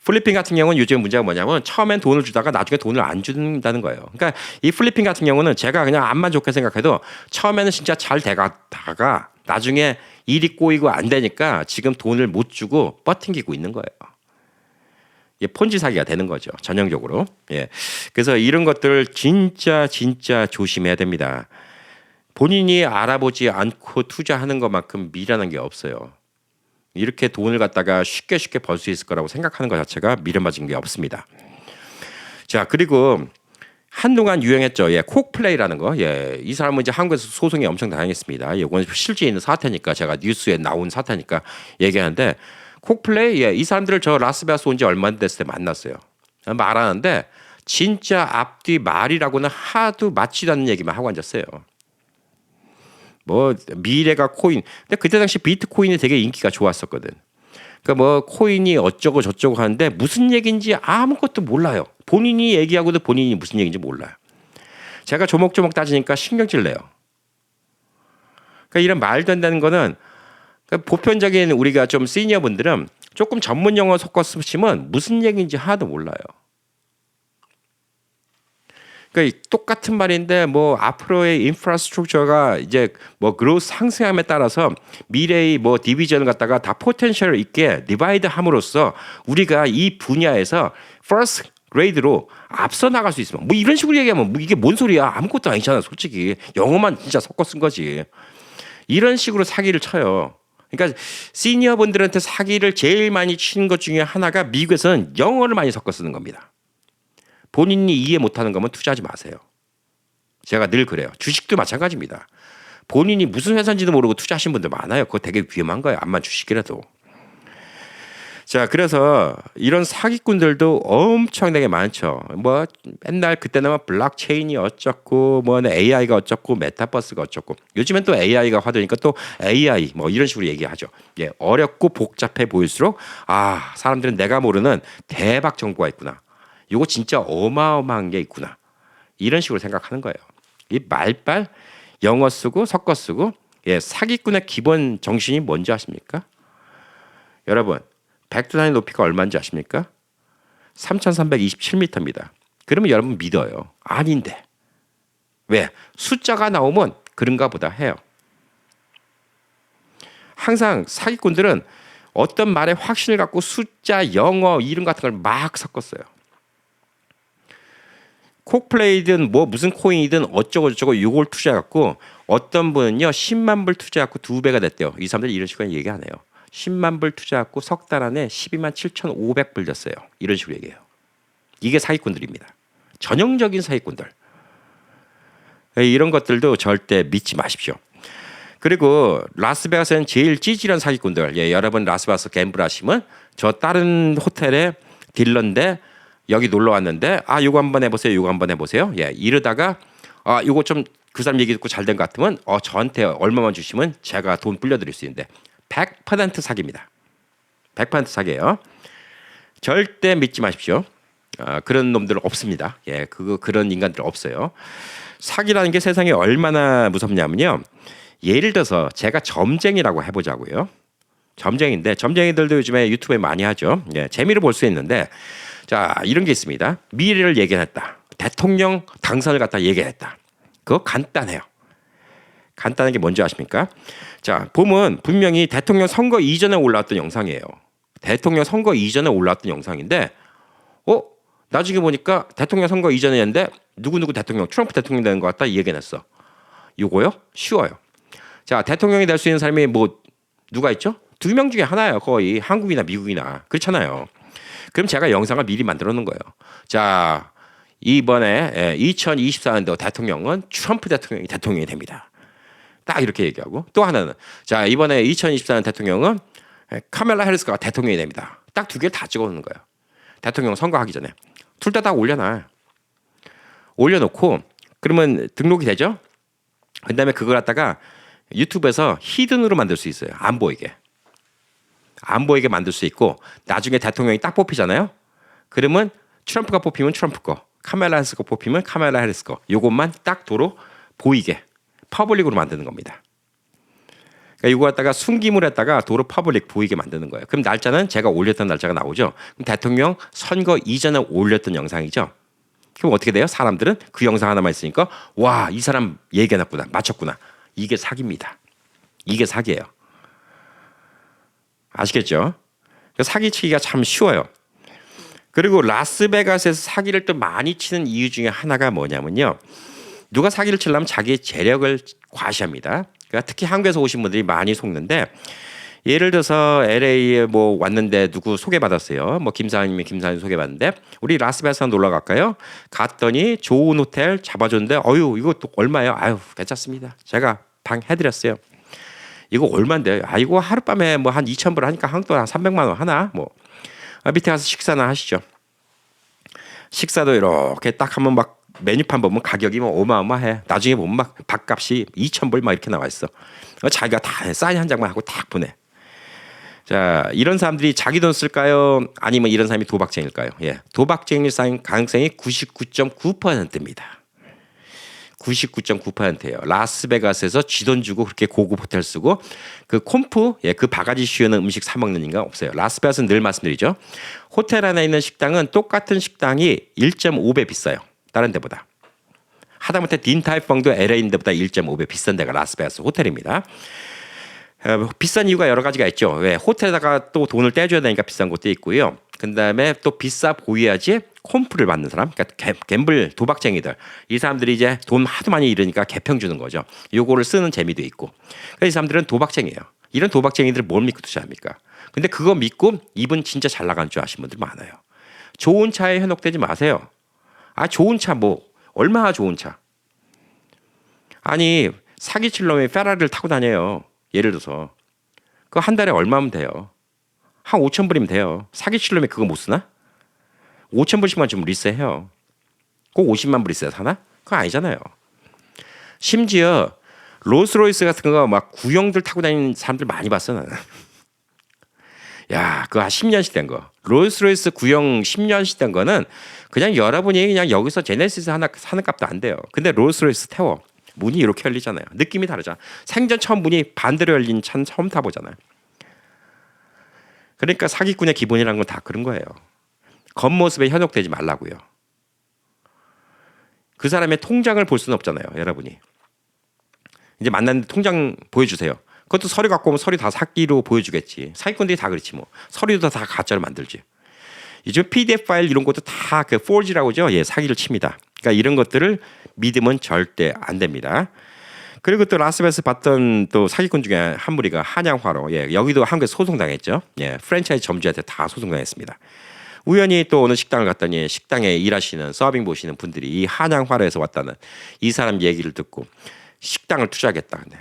필리핀 같은 경우는 요즘 문제가 뭐냐면 처음엔 돈을 주다가 나중에 돈을 안 준다는 거예요. 그러니까 이 필리핀 같은 경우는 제가 그냥 암만 좋게 생각해도 처음에는 진짜 잘 돼가다가 나중에 일이 꼬이고 안 되니까 지금 돈을 못 주고 버팅기고 있는 거예요. 이게 폰지 사기가 되는 거죠. 전형적으로. 예. 그래서 이런 것들 진짜 조심해야 됩니다. 본인이 알아보지 않고 투자하는 것만큼 미련한 게 없어요. 이렇게 돈을 갖다가 쉽게 벌 수 있을 거라고 생각하는 것 자체가 미련맞은 게 없습니다. 자, 그리고 한동안 유행했죠. 예, 콕플레이라는 거. 예, 이 사람은 이제 한국에서 소송이 엄청 다양했습니다. 이건 실제 있는 사태니까 제가 뉴스에 나온 사태니까 얘기하는데 콕플레이, 예, 이 사람들을 저 라스베가스 온 지 얼마 안 됐을 때 만났어요. 말하는데 진짜 앞뒤 말이라고는 하도 맞지도 않는 얘기만 하고 앉았어요. 뭐 미래가 코인. 근데 그때 당시 비트코인이 되게 인기가 좋았었거든. 그러니까 뭐 코인이 어쩌고 저쩌고 하는데 무슨 얘기인지 아무것도 몰라요. 본인이 얘기하고도 본인이 무슨 얘기인지 몰라요. 제가 조목조목 따지니까 신경질 내요. 그러니까 이런 말도 안 되는 거는 그러니까 보편적인 우리가 좀 시니어 분들은 조금 전문 용어 섞어 쓰시면 무슨 얘기인지 하나도 몰라요. 그러니까 똑같은 말인데 뭐 앞으로의 인프라스트럭처가 이제 뭐 그로스 상승함에 따라서 미래의 뭐 디비전을 갖다가 다 포텐셜을 있게 디바이드 함으로써 우리가 이 분야에서 퍼스트 그레이드로 앞서 나갈 수 있으면 뭐 이런 식으로 얘기하면 뭐 이게 뭔 소리야. 아무것도 아니잖아. 솔직히 영어만 진짜 섞어 쓴 거지. 이런 식으로 사기를 쳐요. 그러니까 시니어 분들한테 사기를 제일 많이 치는 것 중에 하나가 미국에서는 영어를 많이 섞어 쓰는 겁니다. 본인이 이해 못하는 거면 투자하지 마세요. 제가 늘 그래요. 주식도 마찬가지입니다. 본인이 무슨 회사인지도 모르고 투자하신 분들 많아요. 그거 되게 위험한 거예요. 암만 주식이라도. 자, 그래서 이런 사기꾼들도 엄청나게 많죠. 뭐 맨날 그때는 뭐 블록체인이 어쩌고 뭐 AI가 어쩌고 메타버스가 어쩌고 요즘엔 또 AI가 화두니까 또 AI 뭐 이런 식으로 얘기하죠. 예, 어렵고 복잡해 보일수록 아, 사람들은 내가 모르는 대박 정보가 있구나. 이거 진짜 어마어마한 게 있구나. 이런 식으로 생각하는 거예요. 이 말빨 영어 쓰고 섞어 쓰고 예, 사기꾼의 기본 정신이 뭔지 아십니까? 여러분, 백두산의 높이가 얼마인지 아십니까? 3,327m입니다. 그러면 여러분 믿어요. 아닌데. 왜? 숫자가 나오면 그런가 보다 해요. 항상 사기꾼들은 어떤 말에 확신을 갖고 숫자, 영어, 이름 같은 걸 막 섞었어요. 콕플레이든 뭐 무슨 코인이든 어쩌고 저쩌고 이걸 투자해갖고 어떤 분은요 10만 불 투자해갖고 2배가 됐대요. 이 사람들이 이런 식으로 얘기 안 해요. 10만 불 투자해갖고 석 달 안에 12만 7,500불 됐어요. 이런 식으로 얘기해요. 이게 사기꾼들입니다. 전형적인 사기꾼들. 이런 것들도 절대 믿지 마십시오. 그리고 라스베가스는 제일 찌질한 사기꾼들. 예, 여러분 라스베가스 갬블 하시면 저 다른 호텔에 딜러인데 여기 놀러 왔는데 요거 한번 해보세요. 요거 한번 해보세요. 예, 이러다가 요거 좀 그 사람 얘기 듣고 잘 된 것 같으면 저한테 얼마만 주시면 제가 돈 불려드릴 수 있는데 100% 사기입니다. 100% 사기예요. 절대 믿지 마십시오. 그런 놈들 없습니다. 예, 그런 인간들 없어요. 사기라는 게 세상에 얼마나 무섭냐면요. 예를 들어서 제가 점쟁이라고 해보자고요. 점쟁인데 점쟁이들도 요즘에 유튜브에 많이 하죠. 예, 재미를 볼 수 있는데 자 이런 게 있습니다. 미래를 예견했다. 대통령 당선을 갖다 예견했다. 그거 간단해요. 간단한 게 뭔지 아십니까? 자 보면 분명히 대통령 선거 이전에 올라왔던 영상이에요. 대통령 선거 이전에 올라왔던 영상인데 나중에 보니까 대통령 선거 이전에 했는데 누구누구 대통령 트럼프 대통령 되는 것 같다 예견했어. 요거요? 쉬워요. 자 대통령이 될 수 있는 사람이 뭐 누가 있죠? 2명 중에 하나예요. 거의 한국이나 미국이나 그렇잖아요. 그럼 제가 영상을 미리 만들어 놓은 거예요. 자 이번에 2024년도 대통령은 트럼프 대통령이 됩니다. 딱 이렇게 얘기하고 또 하나는 자 이번에 2024년 대통령은 카멜라 해리스가 대통령이 됩니다. 딱 2개를 다 찍어 놓는 거예요. 대통령 선거하기 전에 둘 다 올려놔요. 올려놓고 그러면 등록이 되죠. 그다음에 그걸 갖다가 유튜브에서 히든으로 만들 수 있어요. 안 보이게 만들 수 있고 나중에 대통령이 딱 뽑히잖아요. 그러면 트럼프가 뽑히면 트럼프 거, 카멜라 해리스가 뽑히면 카멜라 해리스 거. 요것만 딱 도로 보이게 퍼블릭으로 만드는 겁니다. 그러니까 이거 갖다가 숨김을 했다가 도로 퍼블릭 보이게 만드는 거예요. 그럼 날짜는 제가 올렸던 날짜가 나오죠. 그럼 대통령 선거 이전에 올렸던 영상이죠. 그럼 어떻게 돼요? 사람들은 그 영상 하나만 있으니까 와, 이 사람 얘기해놨구나, 맞췄구나. 이게 사기입니다. 이게 사기예요. 아시겠죠? 사기치기가 참 쉬워요. 그리고 라스베가스에서 사기를 또 많이 치는 이유 중에 하나가 뭐냐면요. 누가 사기를 치려면 자기의 재력을 과시합니다. 그러니까 특히 한국에서 오신 분들이 많이 속는데 예를 들어서 LA에 뭐 왔는데 누구 소개받았어요. 뭐 김사장님이 김사장님 소개받는데 우리 라스베가스 놀러 갈까요? 갔더니 좋은 호텔 잡아줬는데 이거 또 얼마예요? 괜찮습니다. 제가 방 해드렸어요. 이거 얼마인데? 이거 하룻밤에 뭐 한 2,000불 하니까 한국 돈 한 300만 원 하나? 뭐 밑에 가서 식사나 하시죠. 식사도 이렇게 딱 한번 막 메뉴판 보면 가격이 뭐 어마어마해. 나중에 보면 막 밥값이 2,000불 막 이렇게 나와 있어. 자기가 다 사인 한 장만 하고 딱 보내. 자, 이런 사람들이 자기 돈 쓸까요? 아니면 이런 사람이 도박쟁일까요? 예, 도박쟁일 가능성이 99.9%입니다. 99.9%예요. 라스베가스에서 쥐돈 주고 그렇게 고급 호텔 쓰고 그 콤프, 그 바가지 씌우는 음식 사 먹는 인간 없어요. 라스베가스는 늘 말씀드리죠. 호텔 안에 있는 식당은 똑같은 식당이 1.5배 비싸요. 다른 데보다. 하다못해 딘타이펑도 LA인 데보다 1.5배 비싼 데가 라스베가스 호텔입니다. 비싼 이유가 여러 가지가 있죠. 왜? 호텔에다가 또 돈을 떼줘야 되니까 비싼 곳도 있고요. 그 다음에 또 비싸 보여야지 콤프를 받는 사람, 그러니까 갬블 도박쟁이들, 이 사람들이 이제 돈 하도 많이 잃으니까 개평 주는 거죠. 요거를 쓰는 재미도 있고. 그래서 이 사람들은 도박쟁이에요. 이런 도박쟁이들 뭘 믿고 투자합니까? 근데 그거 믿고 이분 진짜 잘 나간 줄 아시는 분들 많아요. 좋은 차에 현혹되지 마세요. 좋은 차 뭐 얼마나 좋은 차? 아니 사기칠 놈이 페라리를 타고 다녀요. 예를 들어서 그거 한 달에 얼마면 돼요? 한 5,000불이면 돼요. 사기칠 놈이 그거 못 쓰나? 5,000불씩만 좀 리스해요. 꼭 50만 불 리스해 사나? 그거 아니잖아요. 심지어 롤스로이스 같은 거 막 구형들 타고 다니는 사람들 많이 봤어 나는. 야, 그거 한 10년씩 된 거. 롤스로이스 구형 10년씩 된 거는 그냥 여러분이 그냥 여기서 제네시스 하나 사는 값도 안 돼요. 근데 롤스로이스 태워. 문이 이렇게 열리잖아요. 느낌이 다르잖아. 생전 처음 문이 반대로 열린 차는 처음 타보잖아요. 그러니까 사기꾼의 기본이라는 건 다 그런 거예요. 겉모습에 현혹되지 말라고요. 그 사람의 통장을 볼 수는 없잖아요. 여러분이. 이제 만났는데 통장 보여주세요. 그것도 서류 갖고 오면 서류 다 사기로 보여주겠지. 사기꾼들이 다 그렇지 뭐. 서류도 다 가짜로 만들지. 요즘 PDF 파일 이런 것도 다 그 forge라고 하죠. 예, 사기를 칩니다. 그러니까 이런 것들을 믿으면 절대 안 됩니다. 그리고 또 라스베가스 봤던 또 사기꾼 중에 한 무리가 한양화로, 예, 여기도 한국에 소송당했죠. 예, 프랜차이즈 점주한테 다 소송당했습니다. 우연히 또 어느 식당을 갔더니 식당에 일하시는 서빙 보시는 분들이 이 한양화로에서 왔다는 이 사람 얘기를 듣고 식당을 투자하겠다. 근데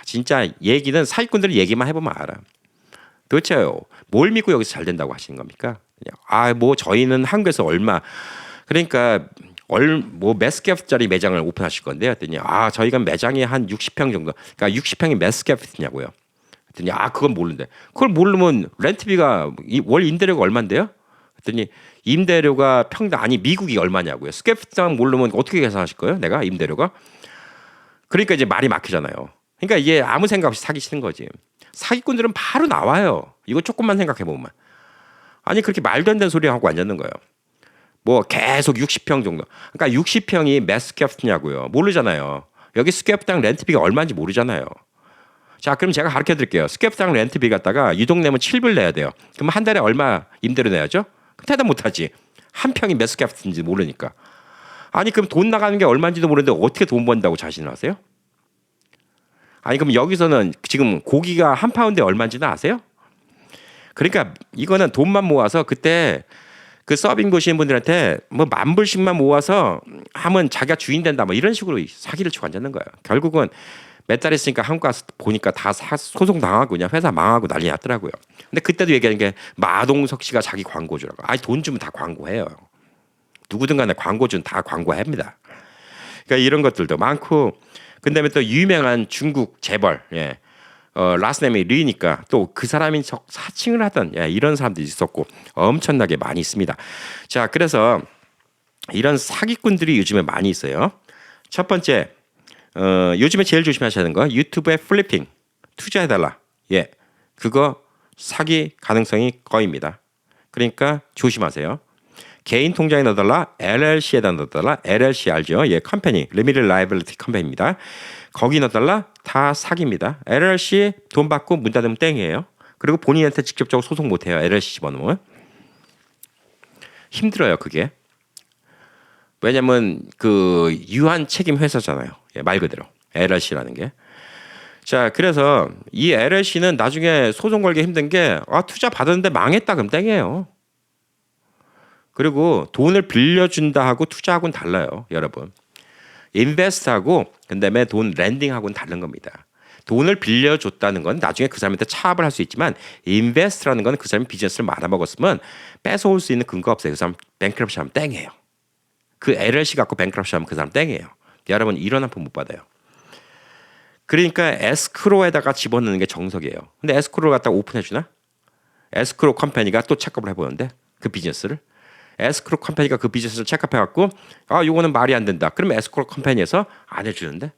진짜 얘기는 사기꾼들이 얘기만 해보면 알아. 도대체요 뭘 믿고 여기서 잘 된다고 하시는 겁니까? 뭐 저희는 한국에서 얼마 그러니까 뭐 매스캐프트짜리 매장을 오픈하실 건데요. 했더니 저희가 매장이 한 60평 정도. 그러니까 60평이 매스캐프트냐고요. 했더니 그건 모르는데 그걸 모르면 렌트비가 월 임대료가 얼마인데요? 했더니 임대료가 평당 미국이 얼마냐고요. 스캐프트장 모르면 어떻게 계산하실 거예요? 내가 임대료가? 그러니까 이제 말이 막히잖아요. 그러니까 이게 아무 생각 없이 사기치는 거지. 사기꾼들은 바로 나와요. 이거 조금만 생각해 보면. 그렇게 말도 안 되는 소리 하고 앉았는 거예요. 뭐 계속 60평 정도. 그러니까 60평이 매스캐프트냐고요. 모르잖아요. 여기 스캐프트장 렌트비가 얼마인지 모르잖아요. 자, 그럼 제가 가르쳐 드릴게요. 스캐프트장 렌트비 갖다가 유동내면 7불 내야 돼요. 그럼 한 달에 얼마 임대료 내야죠? 대답 못 하지. 한 평이 몇 스캐프트인지 모르니까. 그럼 돈 나가는 게 얼마인지도 모르는데 어떻게 돈 번다고 자신을 하세요? 그럼 여기서는 지금 고기가 한 파운드에 얼마인지는 아세요? 그러니까 이거는 돈만 모아서 그때 그 서빙 보시는 분들한테 뭐 10,000불씩만 모아서 하면 자기가 주인 된다 뭐 이런 식으로 사기를 치고 앉았는 거예요. 결국은 몇 달 있으니까 한국 가서 보니까 다 소송 당하고 그냥 회사 망하고 난리 났더라고요. 근데 그때도 얘기하는 게 마동석 씨가 자기 광고주라고. 돈 주면 다 광고해요. 누구든 간에 광고주는 다 광고합니다. 그러니까 이런 것들도 많고 그다음에 또 유명한 중국 재벌 라스네임이 리니까 또 그 사람이 사칭을 하던 이런 사람들이 있었고 엄청나게 많이 있습니다. 자, 그래서 이런 사기꾼들이 요즘에 많이 있어요. 첫 번째 요즘에 제일 조심하셔야 하는 거 유튜브에 플리핑 투자해달라. 그거 사기 가능성이 거입니다. 그러니까 조심하세요. 개인 통장에 넣어달라, LLC에다 넣어달라. LLC 알죠? 컴퍼니, Limited Liability Company입니다. 거기 넣어달라, 다 사기입니다. LLC 돈 받고 문 닫으면 땡이에요. 그리고 본인한테 직접적으로 소송 못해요. LLC 집어넣으면. 힘들어요, 그게. 왜냐면 그 유한 책임 회사잖아요. 말 그대로. LLC라는 게. 자, 그래서 이 LLC는 나중에 소송 걸기 힘든 게 투자 받았는데 망했다 그럼 땡이에요. 그리고 돈을 빌려준다 하고 투자하고는 달라요, 여러분. 인베스트하고 그다음에 돈 랜딩하고는 다른 겁니다. 돈을 빌려줬다는 건 나중에 그 사람한테 차압을 할 수 있지만 인베스트라는 건 그 사람이 비즈니스를 말아먹었으면 뺏어올 수 있는 근거가 없어요. 그 사람 뱅크럽시 하면 땡이에요. 그 LLC 갖고 뱅크럽시 하면 그 사람 땡이에요. 여러분 이런 한 푼 못 받아요. 그러니까 에스크로에다가 집어넣는 게 정석이에요. 근데 에스크로 갖다가 오픈해주나? 에스크로 컴퍼니가 또 체크업을 해보는데 그 비즈니스를 에스크로 컴퍼니가 그 비즈니스를 체크업해갖고 요거는 말이 안 된다. 그러면 에스크로 컴퍼니에서 안 해주는데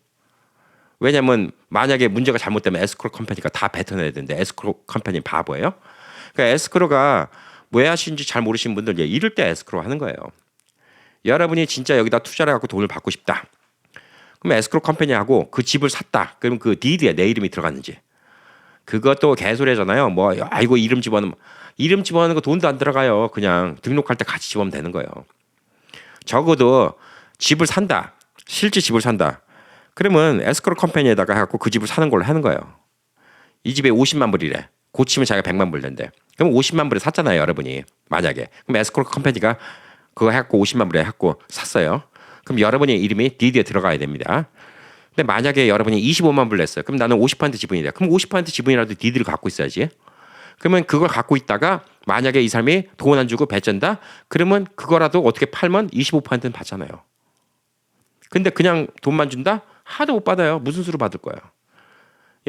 왜냐면 만약에 문제가 잘못되면 에스크로 컴퍼니가 다 뱉어내야 되는데 에스크로 컴퍼니 바보예요. 그러니까 에스크로가 왜 하시는지 잘 모르시는 분들 이럴 때 에스크로 하는 거예요. 여러분이 진짜 여기다 투자를 갖고 돈을 받고 싶다. 그럼 에스크로 컴퍼니하고 그 집을 샀다. 그럼 그 디드에 내 이름이 들어갔는지. 그것도 개소리잖아요. 뭐 이거 이름 집어넣는 거 돈도 안 들어가요. 그냥 등록할 때 같이 집어넣으면 되는 거예요. 적어도 집을 산다. 실제 집을 산다. 그러면 에스크로 컴퍼니에다가 해갖고 그 집을 사는 걸로 하는 거예요. 이 집에 50만 불이래. 고치면 자기가 100만 불 낸대. 그럼 50만 불에 샀잖아요, 여러분이. 만약에. 그럼 에스크로 컴퍼니가 그거 해갖고 50만 불에 해갖고 샀어요. 그럼 여러분의 이름이 디드에 들어가야 됩니다. 근데 만약에 여러분이 25만 불 냈어요. 그럼 나는 50% 지분이다. 그럼 50% 지분이라도 디드를 갖고 있어야지. 그러면 그걸 갖고 있다가 만약에 이 사람이 돈 안 주고 배쩐다. 그러면 그거라도 어떻게 팔면 25%는 받잖아요. 근데 그냥 돈만 준다? 하도 못 받아요. 무슨 수로 받을 거야.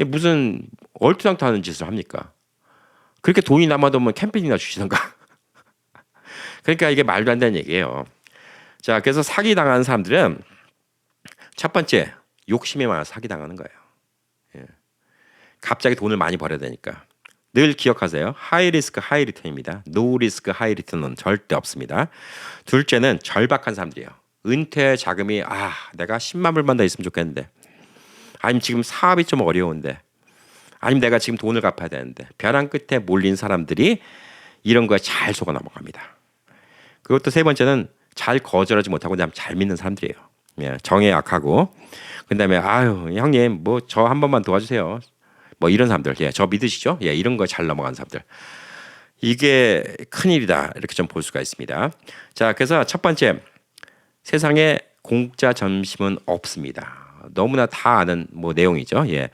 무슨 얼토당토하는 짓을 합니까? 그렇게 돈이 남아도면 캠페인이나 주시던가. 그러니까 이게 말도 안 되는 얘기예요. 자, 그래서 사기 당하는 사람들은 첫 번째 욕심이 많아 사기 당하는 거예요. 갑자기 돈을 많이 벌어야 되니까. 늘 기억하세요. 하이 리스크 하이 리턴입니다. 노 리스크 하이 리턴은 절대 없습니다. 둘째는 절박한 사람들이에요. 은퇴 자금이 내가 10만 불만 더 있으면 좋겠는데 아니면 지금 사업이 좀 어려운데 아니면 내가 지금 돈을 갚아야 되는데 벼랑 끝에 몰린 사람들이 이런 거에 잘 속아 넘어갑니다. 그것도 세 번째는 잘 거절하지 못하고 그냥 잘 믿는 사람들이에요. 정에 약하고 그다음에 형님 뭐 저 한 번만 도와주세요. 뭐 이런 사람들 저 믿으시죠? 이런 거 잘 넘어가는 사람들 이게 큰일이다 이렇게 좀 볼 수가 있습니다. 자, 그래서 첫 번째, 세상에 공짜 점심은 없습니다. 너무나 다 아는 뭐 내용이죠. 예.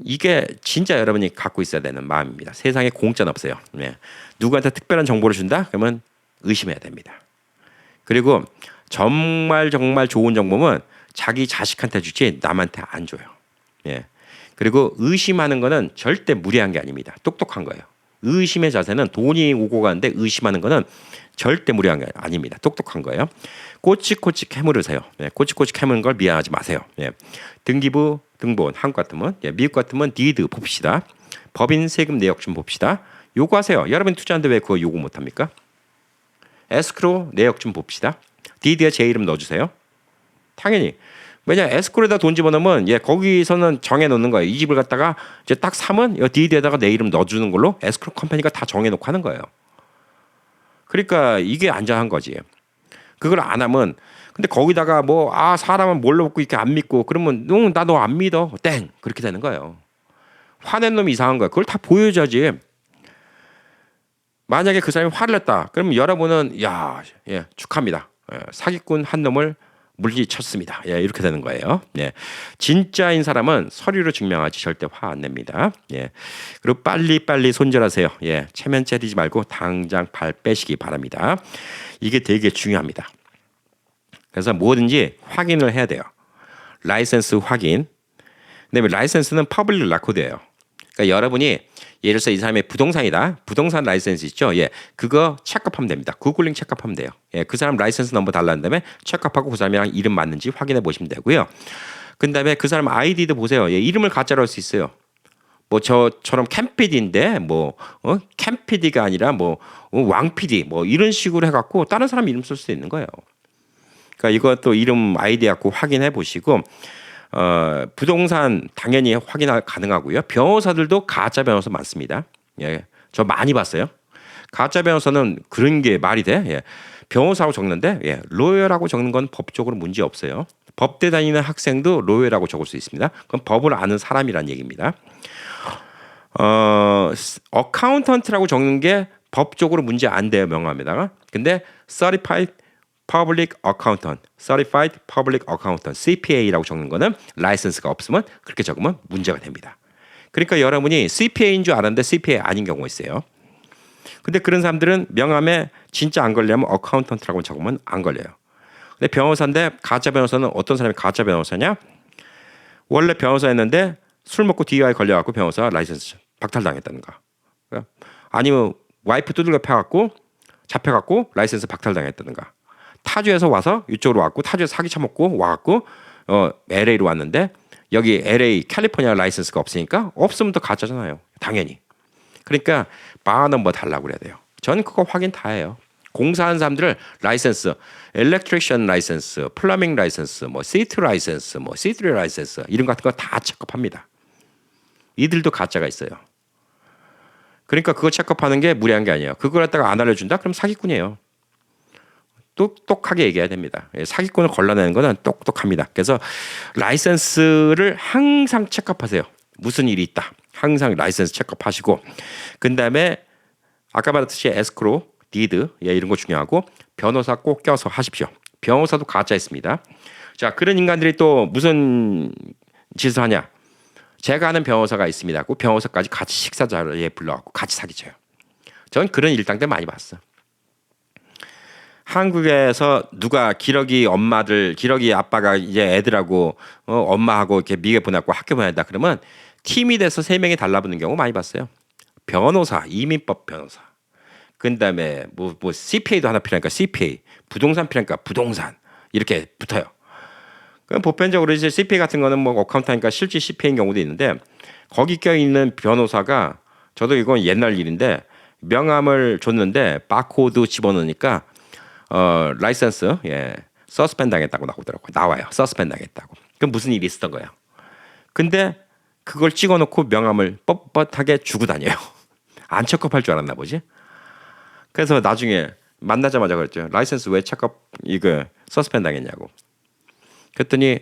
이게 진짜 여러분이 갖고 있어야 되는 마음입니다. 세상에 공짜는 없어요. 예. 누구한테 특별한 정보를 준다? 그러면 의심해야 됩니다. 그리고 정말 정말 좋은 정보는 자기 자식한테 주지 남한테 안 줘요. 예. 그리고 의심하는 거는 절대 무례한 게 아닙니다. 똑똑한 거예요. 의심의 자세는 돈이 오고 가는데 의심하는 거는 절대 무례한 게 아닙니다. 똑똑한 거예요. 꼬치꼬치 캐물으세요. 예, 꼬치꼬치 캐무는 걸 미안하지 마세요. 예, 등기부 등본 한국 같으면 미국 같으면 디드 봅시다. 법인 세금 내역 좀 봅시다. 요구하세요. 여러분 투자하는데 왜 그거 요구 못합니까? 에스크로 내역 좀 봅시다. 디드에 제 이름 넣어주세요. 당연히. 왜냐 에스크로에다 돈 집어넣으면 거기서는 정해놓는 거예요. 이 집을 갖다가 이제 딱 사면 디드에다가 내 이름 넣어주는 걸로 에스크로 컴퍼니가 다 정해놓고 하는 거예요. 그러니까 이게 안전한 거지. 그걸 안 하면 근데 거기다가 사람은 뭘로 먹고 이렇게 안 믿고 그러면 나 너 안 믿어 땡 그렇게 되는 거예요. 화낸 놈이 이상한 거야. 그걸 다 보여줘야지. 만약에 그 사람이 화를 냈다. 그러면 여러분은 축하합니다. 사기꾼 한 놈을 물리쳤습니다. 이렇게 되는 거예요. 진짜인 사람은 서류로 증명하지 절대 화 안 냅니다. 그리고 빨리빨리 손절하세요. 체면 차리지 말고 당장 발 빼시기 바랍니다. 이게 되게 중요합니다. 그래서 뭐든지 확인을 해야 돼요. 라이센스 확인. 근데 라이센스는 퍼블릭 레코드예요. 그러니까 여러분이 예를 들어서 이 사람의 부동산이다. 부동산 라이센스 있죠. 그거 체크하면 됩니다. 구글링 체크하면 돼요. 그 사람 라이센스 넘버 달라는 다음에 체크하고 그 사람이랑 이름 맞는지 확인해 보시면 되고요. 그 다음에 그 사람 아이디도 보세요. 이름을 가짜로 할 수 있어요. 저처럼 캠피디인데 캠피디가 아니라 왕피디 이런 식으로 해갖고 다른 사람 이름 쓸 수 있는 거예요. 그러니까 이것도 이름 아이디 갖고 확인해 보시고 부동산 당연히 확인 가능하고요. 변호사들도 가짜 변호사 많습니다. 저 많이 봤어요. 가짜 변호사는 그런 게 말이 돼. 변호사라고 적는데 로열하고 적는 건 법적으로 문제 없어요. 법대 다니는 학생도 로열하고 적을 수 있습니다. 그건 법을 아는 사람이란 얘기입니다. 어카운턴트라고 적는 게 법적으로 문제 안 돼요. 명함에다가. 근데 Certified Public Accountant, Certified Public Accountant, CPA라고 적는 거는 라이선스가 없으면 그렇게 적으면 문제가 됩니다. 그러니까 여러분이 CPA인 줄 알았는데 CPA 아닌 경우가 있어요. 근데 그런 사람들은 명함에 진짜 안 걸려면 어카운턴트라고 적으면 안 걸려요. 근데 변호사인데 가짜 변호사는 어떤 사람이 가짜 변호사냐? 원래 변호사였는데 술 먹고 DUI 걸려갖고 변호사 라이선스 박탈당했다는가. 아니면 와이프 두들겨 패갖고 잡혀갖고 라이선스 박탈당했다는가. 타주에서 와서 이쪽으로 왔고 타주에서 사기 쳐먹고 와갖고 LA로 왔는데 여기 LA 캘리포니아 라이선스가 없으니까 없으면 더 가짜잖아요. 당연히. 그러니까 바 넘버 달라고 그래야 돼요. 저는 그거 확인 다 해요. 공사하는 사람들을 라이선스, 엘렉트리션 라이선스, 플러밍 라이선스, C2 라이선스, C3 라이선스 이런 같은 거 다 체크합니다. 이들도 가짜가 있어요. 그러니까 그거 체크하는 게 무리한 게 아니에요. 그걸 갖다가 안 알려준다? 그럼 사기꾼이에요. 똑똑하게 얘기해야 됩니다. 사기꾼을 걸러내는 거는 똑똑합니다. 그래서 라이선스를 항상 체크하세요. 무슨 일이 있다. 항상 라이선스 체크하시고 그 다음에 아까 말했듯이 에스크로, 디드 이런 거 중요하고 변호사 꼭 껴서 하십시오. 변호사도 가짜 있습니다. 자, 그런 인간들이 또 무슨 짓을 하냐. 제가 아는 변호사가 있습니다. 그 변호사까지 같이 식사 자리에 불러갖고 같이 사기쳐요. 전 그런 일당들 많이 봤어. 한국에서 누가 기러기 아빠가 이제 애들하고 엄마하고 이렇게 미국에 보내고 학교 보낸다 그러면 팀이 돼서 3명이 달라붙는 경우 많이 봤어요. 변호사, 이민법 변호사. 그다음에 CPA도 하나 필요하니까 CPA, 부동산 필요하니까 부동산 이렇게 붙어요. 그럼 보편적으로 이제 CPA 같은 거는 어카운트하니까 실제 CPA인 경우도 있는데 거기 껴 있는 변호사가 저도 이건 옛날 일인데 명함을 줬는데 바코드 집어넣으니까 라이선스 서스펜 당했다고 나와요. 서스펜 당했다고. 그럼 무슨 일이 있었던 거예요. 근데 그걸 찍어놓고 명함을 뻣뻣하게 주고 다녀요. 안 체크업할 줄 알았나 보지. 그래서 나중에 만나자마자 그랬죠. 라이선스 왜 체크업 이거 서스펜 당했냐고. 그랬더니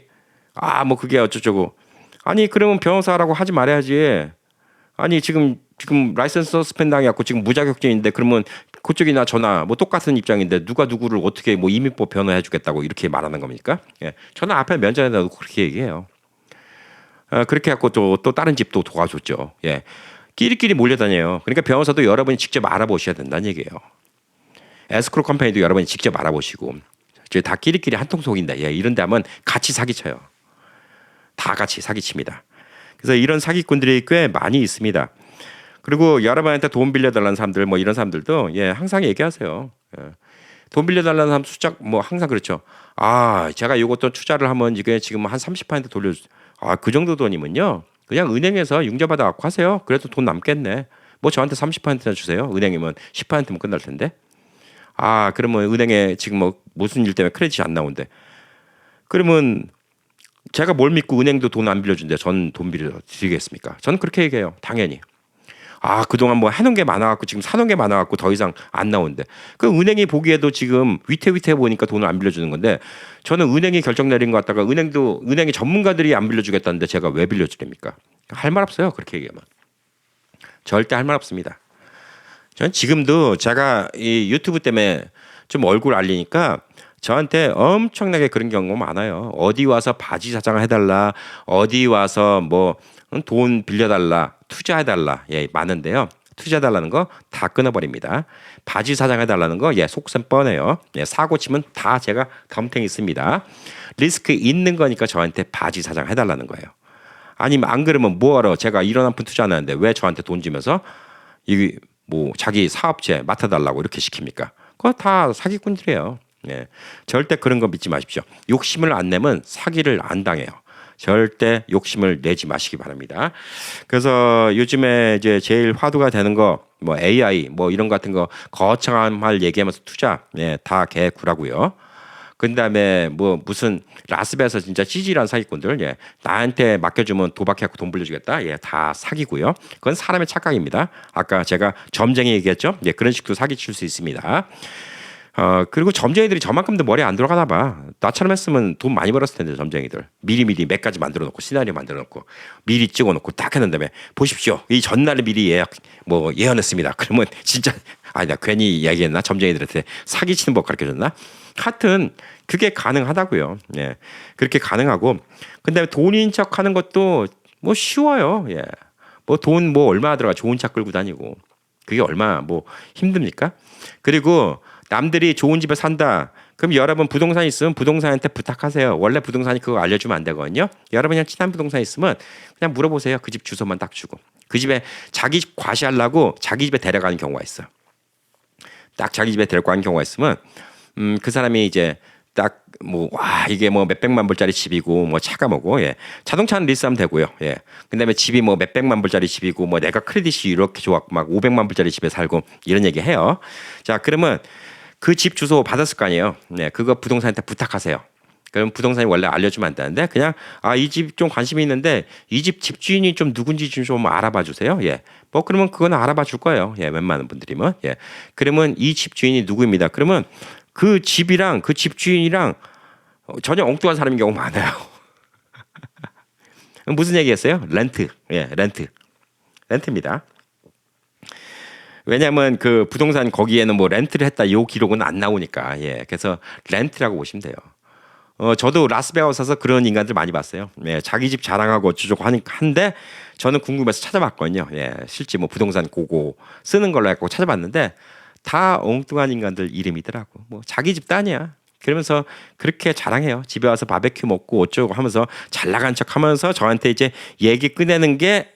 그게 어쩌고. 아니 그러면 변호사라고 하지 말아야지. 아니 지금 지금 라이선스 서스펜 당해갖고 지금 무자격증인데 그러면 그쪽이나 저나 뭐 똑같은 입장인데 누가 누구를 어떻게 뭐 이민법 변호해주겠다고 이렇게 말하는 겁니까? 예, 저는 앞에 면전에다 놓고 그렇게 얘기해요. 그렇게 해갖고 또 다른 집도 도와줬죠. 예, 끼리끼리 몰려다녀요. 그러니까 변호사도 여러분이 직접 알아보셔야 된다는 얘기예요. 에스크로 컴퍼니도 여러분이 직접 알아보시고 저희 다 끼리끼리 한통속인다. 예, 이런 데 하면 같이 사기쳐요. 다 같이 사기칩니다. 그래서 이런 사기꾼들이 꽤 많이 있습니다. 그리고 여러분한테 돈 빌려달라는 사람들 뭐 이런 사람들도 예, 항상 얘기하세요. 예. 돈 빌려달라는 사람 숫자 뭐 항상 그렇죠. 아, 제가 이것도 투자를 하면 이게 지금 한 30% 돌려주. 아, 그 정도 돈이면요. 그냥 은행에서 융자받아 갖고 하세요. 그래도 돈 남겠네. 뭐 저한테 30%나 주세요. 은행이면 10%면 끝날 텐데. 아, 그러면 은행에 지금 뭐 무슨 일 때문에 크레딧이 안 나온대. 그러면 제가 뭘 믿고 은행도 돈 안 빌려준대. 전 돈 빌려드리겠습니까? 저는 그렇게 얘기해요. 당연히. 아, 그동안 뭐 해놓은 게 많아갖고 지금 사놓은 게 많아갖고 더 이상 안 나온대. 그 은행이 보기에도 지금 위태위태해 보니까 돈을 안 빌려주는 건데 저는 은행이 결정 내린 것 같다가 은행의 전문가들이 안 빌려주겠다는데 제가 왜 빌려주렵니까? 할 말 없어요. 그렇게 얘기하면. 절대 할 말 없습니다. 저는 지금도 제가 이 유튜브 때문에 좀 얼굴 알리니까 저한테 엄청나게 그런 경우가 많아요. 어디 와서 바지 사장 해달라, 어디 와서 뭐 돈 빌려달라, 투자해달라, 예, 많은데요. 투자해달라는 거 다 끊어버립니다. 바지 사장 해달라는 거, 예, 속셈 뻔해요. 예, 사고 치면 다 제가 덤탱이 씁니다. 리스크 있는 거니까 저한테 바지 사장 해달라는 거예요. 아니면 안 그러면 뭐하러 제가 이런 한 푼 투자 안 하는데 왜 저한테 돈 주면서 이 뭐 자기 사업체 맡아달라고 이렇게 시킵니까? 그거 다 사기꾼들이에요. 예. 절대 그런 거 믿지 마십시오. 욕심을 안 내면 사기를 안 당해요. 절대 욕심을 내지 마시기 바랍니다. 그래서 요즘에 이제 제일 화두가 되는 거 뭐 AI 뭐 이런 같은 거 거창한 말 얘기하면서 투자, 예, 다 개구라고요. 그다음에 뭐 무슨 라스베가스 진짜 찌질한 사기꾼들, 예, 나한테 맡겨주면 도박해갖고 돈 불려주겠다, 예, 다 사기고요. 그건 사람의 착각입니다. 아까 제가 점쟁이 얘기했죠, 예, 그런 식도 사기칠 수 있습니다. 그리고 점쟁이들이 저만큼도 머리 안 들어가나 봐. 나처럼 했으면 돈 많이 벌었을 텐데 점쟁이들. 미리미리 몇 가지 만들어 놓고 시나리오 만들어 놓고 미리 찍어 놓고 딱 해놓은 다음에 보십시오. 이 전날에 미리 예언했습니다. 그러면 진짜 나 괜히 이야기했나? 점쟁이들한테 사기치는 법 가르쳐줬나? 하여튼 그게 가능하다고요. 예. 그렇게 가능하고 근데 돈인 척 하는 것도 뭐 쉬워요. 예. 뭐 돈 뭐 얼마 들어가 좋은 차 끌고 다니고 그게 얼마 뭐 힘듭니까? 그리고 남들이 좋은 집에 산다. 그럼 여러분 부동산 있으면 부동산한테 부탁하세요. 원래 부동산이 그거 알려주면 안 되거든요. 여러분 그냥 친한 부동산 있으면 그냥 물어보세요. 그 집 주소만 딱 주고. 그 집에 자기 집 과시하려고 자기 집에 데려가는 경우가 있어요. 딱 자기 집에 데려가는 경우가 있으면 그 사람이 이제 딱 뭐 와 이게 뭐 몇백만 불짜리 집이고 뭐 차가 뭐고 예. 자동차는 리스하면 되고요. 예. 그다음에 집이 뭐 몇백만 불짜리 집이고 뭐 내가 크레딧이 이렇게 좋았고 막 500만 불짜리 집에 살고 이런 얘기 해요. 자, 그러면 그 집 주소 받았을 거 아니에요. 네, 그거 부동산한테 부탁하세요. 그럼 부동산이 원래 알려주면 안 되는데 그냥 이 집 좀 관심이 있는데 이 집 집주인이 좀 누군지 좀 알아봐 주세요. 예, 뭐 그러면 그건 알아봐 줄 거예요. 예, 웬만한 분들이면 예, 그러면 이 집주인이 누구입니다. 그러면 그 집이랑 그 집주인이랑 전혀 엉뚱한 사람인 경우 많아요. 무슨 얘기했어요? 렌트, 예, 렌트입니다. 왜냐하면 그 부동산 거기에는 뭐 렌트를 했다 요 기록은 안 나오니까 예, 그래서 렌트라고 보시면 돼요. 저도 라스베가스에서 그런 인간들 많이 봤어요. 예, 자기 집 자랑하고 어쩌고 한데 저는 궁금해서 찾아봤거든요. 예, 실제 뭐 부동산 고고 쓰는 걸로 해갖고 찾아봤는데 다 엉뚱한 인간들 이름이더라고. 뭐 자기 집도 아니야. 그러면서 그렇게 자랑해요. 집에 와서 바베큐 먹고 어쩌고 하면서 잘 나간 척하면서 저한테 이제 얘기 꺼내는 게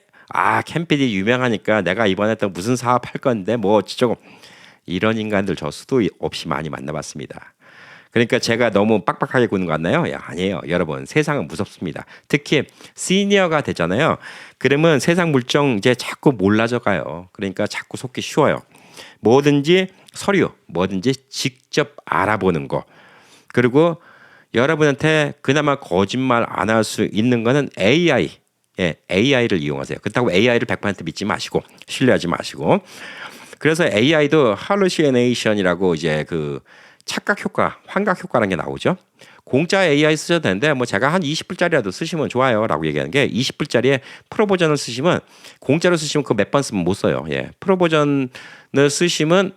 캠피디 유명하니까 내가 이번에 또 무슨 사업 할 건데 뭐 어쩌고 이런 인간들 저 수도 없이 많이 만나봤습니다. 그러니까 제가 너무 빡빡하게 구는 거 같나요? 아니에요. 여러분 세상은 무섭습니다. 특히 시니어가 되잖아요. 그러면 세상 물정 이제 자꾸 몰라져 가요. 그러니까 자꾸 속기 쉬워요. 뭐든지 서류, 뭐든지 직접 알아보는 거. 그리고 여러분한테 그나마 거짓말 안 할 수 있는 거는 AI. 예, AI를 이용하세요. 그렇다고 AI를 100% 믿지 마시고 신뢰하지 마시고. 그래서 AI도 할루시네이션이라고 이제 그 착각 효과, 환각 효과라는 게 나오죠. 공짜 AI 쓰셔도 되는데 뭐 제가 한 20불짜리라도 쓰시면 좋아요라고 얘기하는 게 20불짜리에 프로 버전을 쓰시면 공짜로 쓰시면 그 몇 번 쓰면 못 써요. 예. 프로 버전을 쓰시면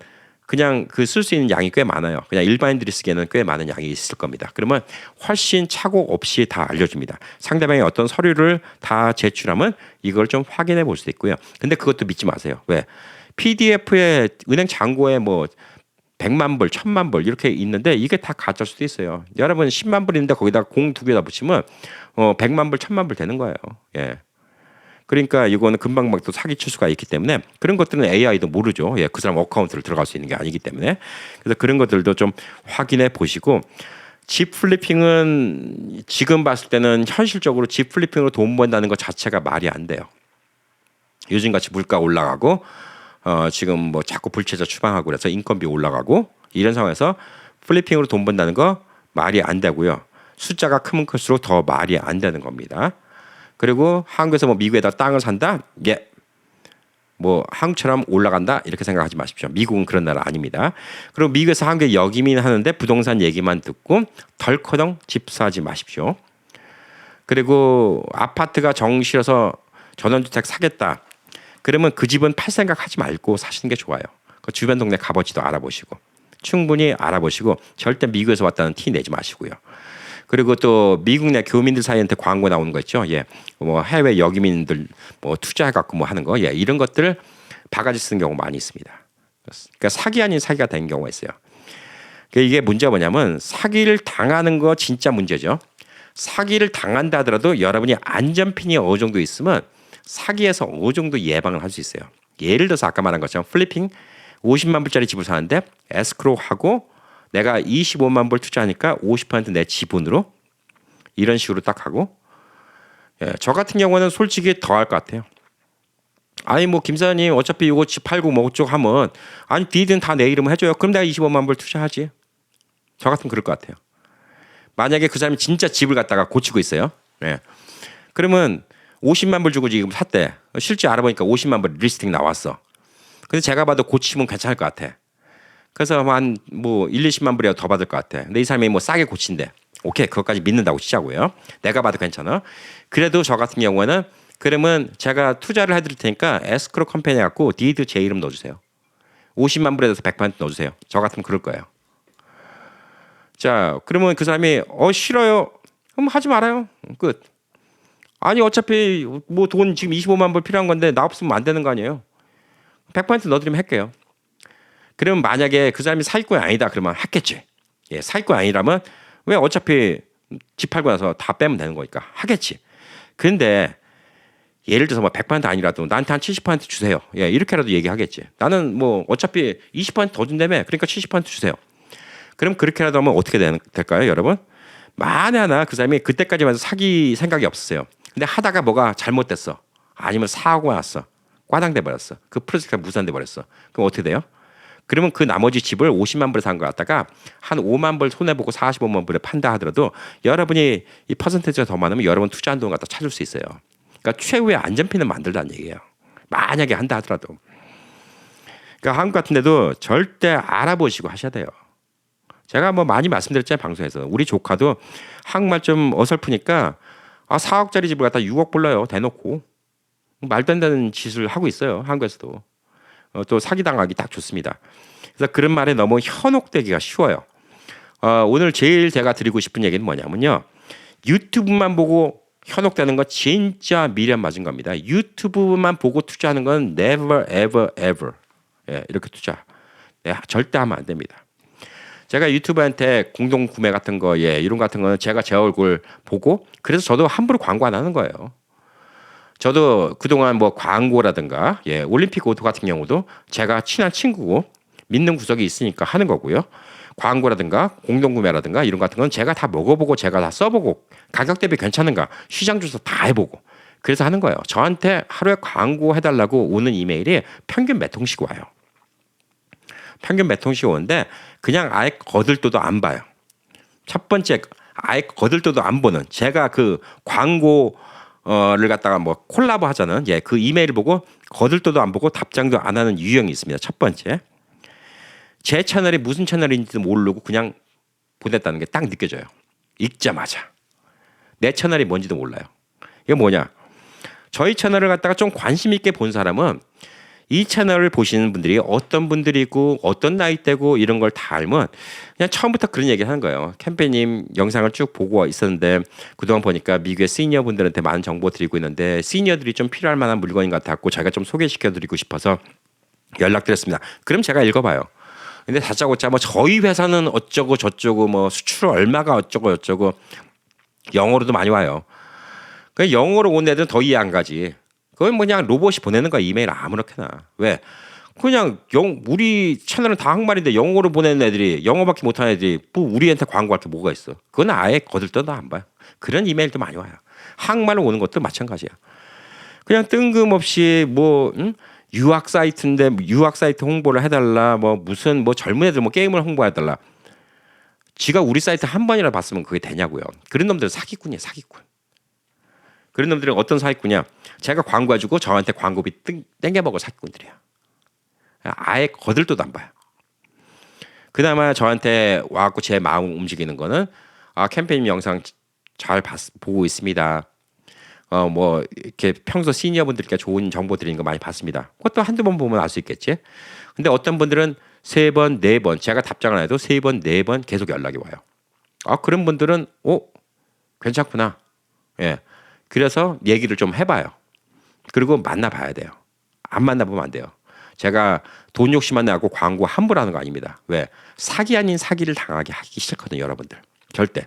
그냥 그 쓸 수 있는 양이 꽤 많아요. 그냥 일반인들이 쓰기에는 꽤 많은 양이 있을 겁니다. 그러면 훨씬 착오 없이 다 알려줍니다. 상대방이 어떤 서류를 다 제출하면 이걸 좀 확인해 볼 수도 있고요. 근데 그것도 믿지 마세요. 왜? PDF에 은행 잔고에 뭐 100만 불, 1000만 불 이렇게 있는데 이게 다 가짜일 수도 있어요. 여러분 10만 불인데 거기다 공 두 개다 붙이면 100만 불, 1000만 불 되는 거예요. 예. 그러니까 이거는 금방 막 또 사기칠 수가 있기 때문에 그런 것들은 AI도 모르죠. 예, 그 사람 어카운트를 들어갈 수 있는 게 아니기 때문에 그래서 그런 것들도 좀 확인해 보시고 집 플리핑은 지금 봤을 때는 현실적으로 집 플리핑으로 돈 번다는 것 자체가 말이 안 돼요. 요즘같이 물가 올라가고 지금 뭐 자꾸 불체자 추방하고 그래서 인건비 올라가고 이런 상황에서 플리핑으로 돈 번다는 거 말이 안 되고요. 숫자가 크면 클수록 더 말이 안 되는 겁니다. 그리고 한국에서 뭐 미국에다 땅을 산다? 예. 뭐 한국처럼 올라간다? 이렇게 생각하지 마십시오. 미국은 그런 나라 아닙니다. 그리고 미국에서 한국에 역이민 하는데 부동산 얘기만 듣고 덜커덩 집 사지 마십시오. 그리고 아파트가 정 싫어서 전원주택 사겠다. 그러면 그 집은 팔 생각하지 말고 사시는 게 좋아요. 그 주변 동네 값어치도 알아보시고 충분히 알아보시고 절대 미국에서 왔다는 티 내지 마시고요. 그리고 또 미국 내 교민들 사이한테 광고 나오는 거 있죠. 예, 뭐 해외 여기민들 뭐 투자해갖고 뭐 하는 거, 예, 이런 것들을 바가지 쓰는 경우 많이 있습니다. 그러니까 사기 아닌 사기가 되는 경우가 있어요. 그러니까 이게 문제가 뭐냐면 사기를 당하는 거 진짜 문제죠. 사기를 당한다 하더라도 여러분이 안전핀이 어느 정도 있으면 사기에서 어느 정도 예방을 할 수 있어요. 예를 들어서 아까 말한 것처럼 플리핑 50만 불짜리 집을 사는데 에스크로 하고 내가 25만 불 투자하니까 50% 내 지분으로 이런 식으로 딱 하고 예, 저 같은 경우는 솔직히 더 할 것 같아요. 아니 뭐 김사님 어차피 이거 집 팔고 뭐 어쩌고 하면 아니 디든 다 내 이름으로 해줘요. 그럼 내가 25만 불 투자하지. 저 같으면 그럴 것 같아요. 만약에 그 사람이 진짜 집을 갖다가 고치고 있어요. 예. 그러면 50만 불 주고 지금 샀대. 실제 알아보니까 50만 불 리스팅 나왔어. 근데 제가 봐도 고치면 괜찮을 것 같아. 그래서 한 뭐 1, 20만 불이라도 더 받을 것 같아. 근데 이 사람이 뭐 싸게 고친대. 오케이, 그것까지 믿는다고 치자고요. 내가 봐도 괜찮아. 그래도 저 같은 경우는 그러면 제가 투자를 해드릴 테니까 에스크로 컴퍼니 갖고 디드 제 이름 넣어주세요. 50만 불에 대해서 100% 넣어주세요. 저 같으면 그럴 거예요. 자, 그러면 그 사람이 싫어요. 그럼 하지 말아요. 끝. 아니 어차피 뭐 돈 지금 25만 불 필요한 건데 나 없으면 안 되는 거 아니에요. 100% 넣어드리면 할게요. 그러면 만약에 그 사람이 사기꾼이 아니다 그러면 하겠지. 예, 사기꾼이 아니라면 왜 어차피 집 팔고 나서 다 빼면 되는 거니까 하겠지. 근데 예를 들어서 뭐 100% 아니라도 나한테 한 70% 주세요. 예, 이렇게라도 얘기하겠지. 나는 뭐 어차피 20%더 준다며. 그러니까 70% 주세요. 그럼 그렇게라도 하면 어떻게 될까요, 여러분? 만에 하나 그 사람이 그때까지만 해도 사기 생각이 없었어요. 근데 하다가 뭐가 잘못됐어. 아니면 사고가 났어. 과당돼 버렸어. 그 프로젝트가 무산돼 버렸어. 그럼 어떻게 돼요? 그러면 그 나머지 집을 50만 불에 산 거 갖다가 한 5만 불 손해보고 45만 불에 판다 하더라도 여러분이 이 퍼센테이지가 더 많으면 여러분 투자한 돈 갖다 찾을 수 있어요. 그러니까 최후의 안전핀을 만들다는 얘기예요. 만약에 한다 하더라도. 그러니까 한국 같은 데도 절대 알아보시고 하셔야 돼요. 제가 뭐 많이 말씀드렸잖아요, 방송에서. 우리 조카도 한국말 좀 어설프니까 4억짜리 집을 갖다 6억 불러요, 대놓고. 말도 안 되는 짓을 하고 있어요, 한국에서도. 또 사기당하기 딱 좋습니다. 그래서 그런 말에 너무 현혹되기가 쉬워요. 오늘 제일 제가 드리고 싶은 얘기는 뭐냐면요. 유튜브만 보고 현혹되는 거 진짜 미련 맞은 겁니다. 유튜브만 보고 투자하는 건 never ever ever. 예, 이렇게 투자. 네, 절대 하면 안 됩니다. 제가 유튜브한테 공동 구매 같은 거, 예, 이런 같은 거는 제가 제 얼굴 보고 그래서 저도 함부로 광고 안 하는 거예요. 저도 그동안 뭐 광고라든가, 예, 올림픽 오토 같은 경우도 제가 친한 친구고 믿는 구석이 있으니까 하는 거고요. 광고라든가 공동구매라든가 이런 같은 건 제가 다 먹어보고 제가 다 써보고 가격 대비 괜찮은가 시장 조사 다 해보고 그래서 하는 거예요. 저한테 하루에 광고 해달라고 오는 이메일이 평균 몇 통씩 와요. 평균 몇 통씩 오는데 그냥 아예 거들떠도 안 봐요. 첫 번째 아예 거들떠도 안 보는 제가 그 광고 를 갖다가 뭐 콜라보 하자는, 예, 그 이메일을 보고 거들떠도 안 보고 답장도 안 하는 유형이 있습니다. 첫 번째. 제 채널이 무슨 채널인지도 모르고 그냥 보냈다는 게 딱 느껴져요. 읽자마자. 내 채널이 뭔지도 몰라요. 이게 뭐냐? 저희 채널을 갖다가 좀 관심 있게 본 사람은 이 채널을 보시는 분들이 어떤 분들이고 어떤 나이대고 이런 걸 다 알면 그냥 처음부터 그런 얘기를 하는 거예요. 캠페님 영상을 쭉 보고 있었는데 그동안 보니까 미국의 시니어 분들한테 많은 정보 드리고 있는데 시니어들이 좀 필요할 만한 물건인 것 같았고 저희가 좀 소개시켜 드리고 싶어서 연락드렸습니다. 그럼 제가 읽어봐요. 근데 다짜고짜 뭐 저희 회사는 어쩌고 저쩌고 뭐 수출 얼마가 어쩌고 저쩌고 영어로도 많이 와요. 그 영어로 온 애들은 더 이해 안 가지. 그건 그냥 로봇이 보내는 거야. 이메일 아무렇게나. 왜? 그냥 우리 채널은 다 한국말인데 영어로 보내는 애들이 영어밖에 못하는 애들이 뭐 우리한테 광고할 게 뭐가 있어. 그건 아예 거들떠도 안 봐요. 그런 이메일도 많이 와요. 한국말로 오는 것도 마찬가지야. 그냥 뜬금없이 뭐 유학 사이트인데 유학 사이트 홍보를 해달라. 뭐 무슨 뭐 젊은 애들 뭐 게임을 홍보해달라. 지가 우리 사이트 한 번이라도 봤으면 그게 되냐고요. 그런 놈들은 사기꾼이에요. 사기꾼. 그런 놈들은 어떤 사기꾼이야? 제가 광고해주고 저한테 광고비 땡겨먹을 사기꾼들이야. 아예 거들떠도 안 봐요. 그나마 저한테 와갖고 제 마음 움직이는 거는 캠페인 영상 잘 보고 있습니다. 뭐 이렇게 평소 시니어분들께 좋은 정보 드리는 거 많이 봤습니다. 그것도 한두 번 보면 알 수 있겠지. 근데 어떤 분들은 3번, 4번 제가 답장을 안 해도 3번, 4번 계속 연락이 와요. 그런 분들은 괜찮구나. 예. 그래서 얘기를 좀 해봐요. 그리고 만나봐야 돼요. 안 만나보면 안 돼요. 제가 돈 욕심 안 나고 광고 함부로 하는 거 아닙니다. 왜? 사기 아닌 사기를 당하게 하기 싫거든요, 여러분들. 절대.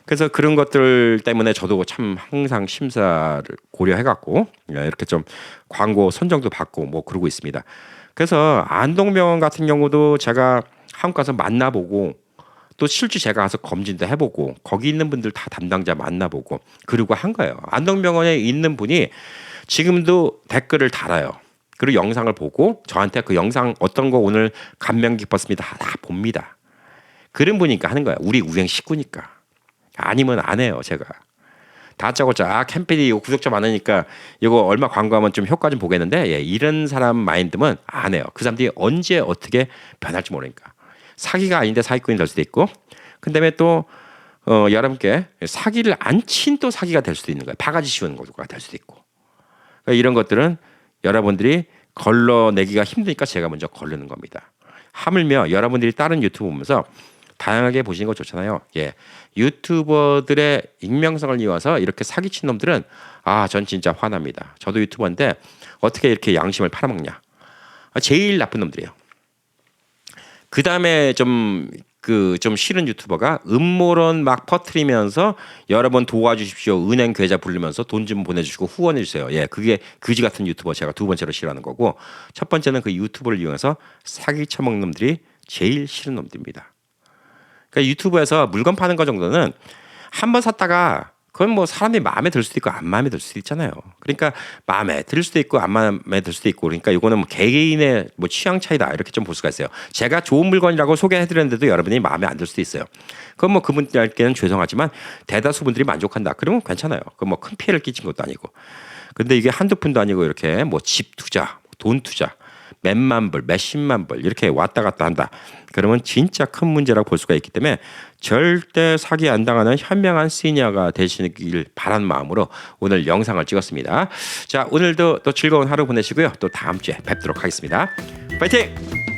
그래서 그런 것들 때문에 저도 참 항상 심사를 고려해갖고 이렇게 좀 광고 선정도 받고 뭐 그러고 있습니다. 그래서 안동병원 같은 경우도 제가 한국 가서 만나보고 또 실제 제가 가서 검진도 해보고 거기 있는 분들 다 담당자 만나보고 그러고 한 거예요. 안동병원에 있는 분이 지금도 댓글을 달아요. 그리고 영상을 보고 저한테 그 영상 어떤 거 오늘 감명 깊었습니다. 다 봅니다. 그런 분이니까 하는 거야. 우리 우행 식구니까. 아니면 안 해요. 제가. 다짜고짜 캠페인이 이거 구독자 많으니까 이거 얼마 광고하면 좀 효과 좀 보겠는데 이런 사람 마인드면 안 해요. 그 사람들이 언제 어떻게 변할지 모르니까. 사기가 아닌데 사기꾼이 될 수도 있고 그다음에 또 여러분께 사기를 안 친 또 사기가 될 수도 있는 거예요. 바가지 씌우는 거가 될 수도 있고 그러니까 이런 것들은 여러분들이 걸러내기가 힘드니까 제가 먼저 걸르는 겁니다. 하물며 여러분들이 다른 유튜브 보면서 다양하게 보시는 거 좋잖아요. 유튜버들의 익명성을 이용해서 이렇게 사기친 놈들은 전 진짜 화납니다. 저도 유튜버인데 어떻게 이렇게 양심을 팔아먹냐. 제일 나쁜 놈들이에요. 그 다음에 좀 싫은 유튜버가 음모론 막 퍼뜨리면서 여러분 도와주십시오. 은행 계좌 부르면서 돈 좀 보내주시고 후원해 주세요. 그게 그지 같은 유튜버 제가 두 번째로 싫어하는 거고 첫 번째는 그 유튜브를 이용해서 사기 쳐먹는 놈들이 제일 싫은 놈들입니다. 그러니까 유튜브에서 물건 파는 거 정도는 한 번 샀다가 그건 뭐 사람이 마음에 들 수도 있고 안 마음에 들 수도 있잖아요. 그러니까 마음에 들 수도 있고 안 마음에 들 수도 있고 그러니까 이거는 뭐 개개인의 뭐 취향 차이다 이렇게 좀 볼 수가 있어요. 제가 좋은 물건이라고 소개해드렸는데도 여러분이 마음에 안 들 수도 있어요. 그건 뭐 그분들께는 죄송하지만 대다수 분들이 만족한다. 그러면 괜찮아요. 그 뭐 큰 피해를 끼친 것도 아니고. 근데 이게 한두 푼도 아니고 이렇게 뭐 집 투자, 돈 투자, 몇만 불, 몇십만 불 이렇게 왔다 갔다 한다. 그러면 진짜 큰 문제라고 볼 수가 있기 때문에 절대 사기 안 당하는 현명한 시니어가 되시길 바라는 마음으로 오늘 영상을 찍었습니다. 자, 오늘도 또 즐거운 하루 보내시고요. 또 다음 주에 뵙도록 하겠습니다. 파이팅!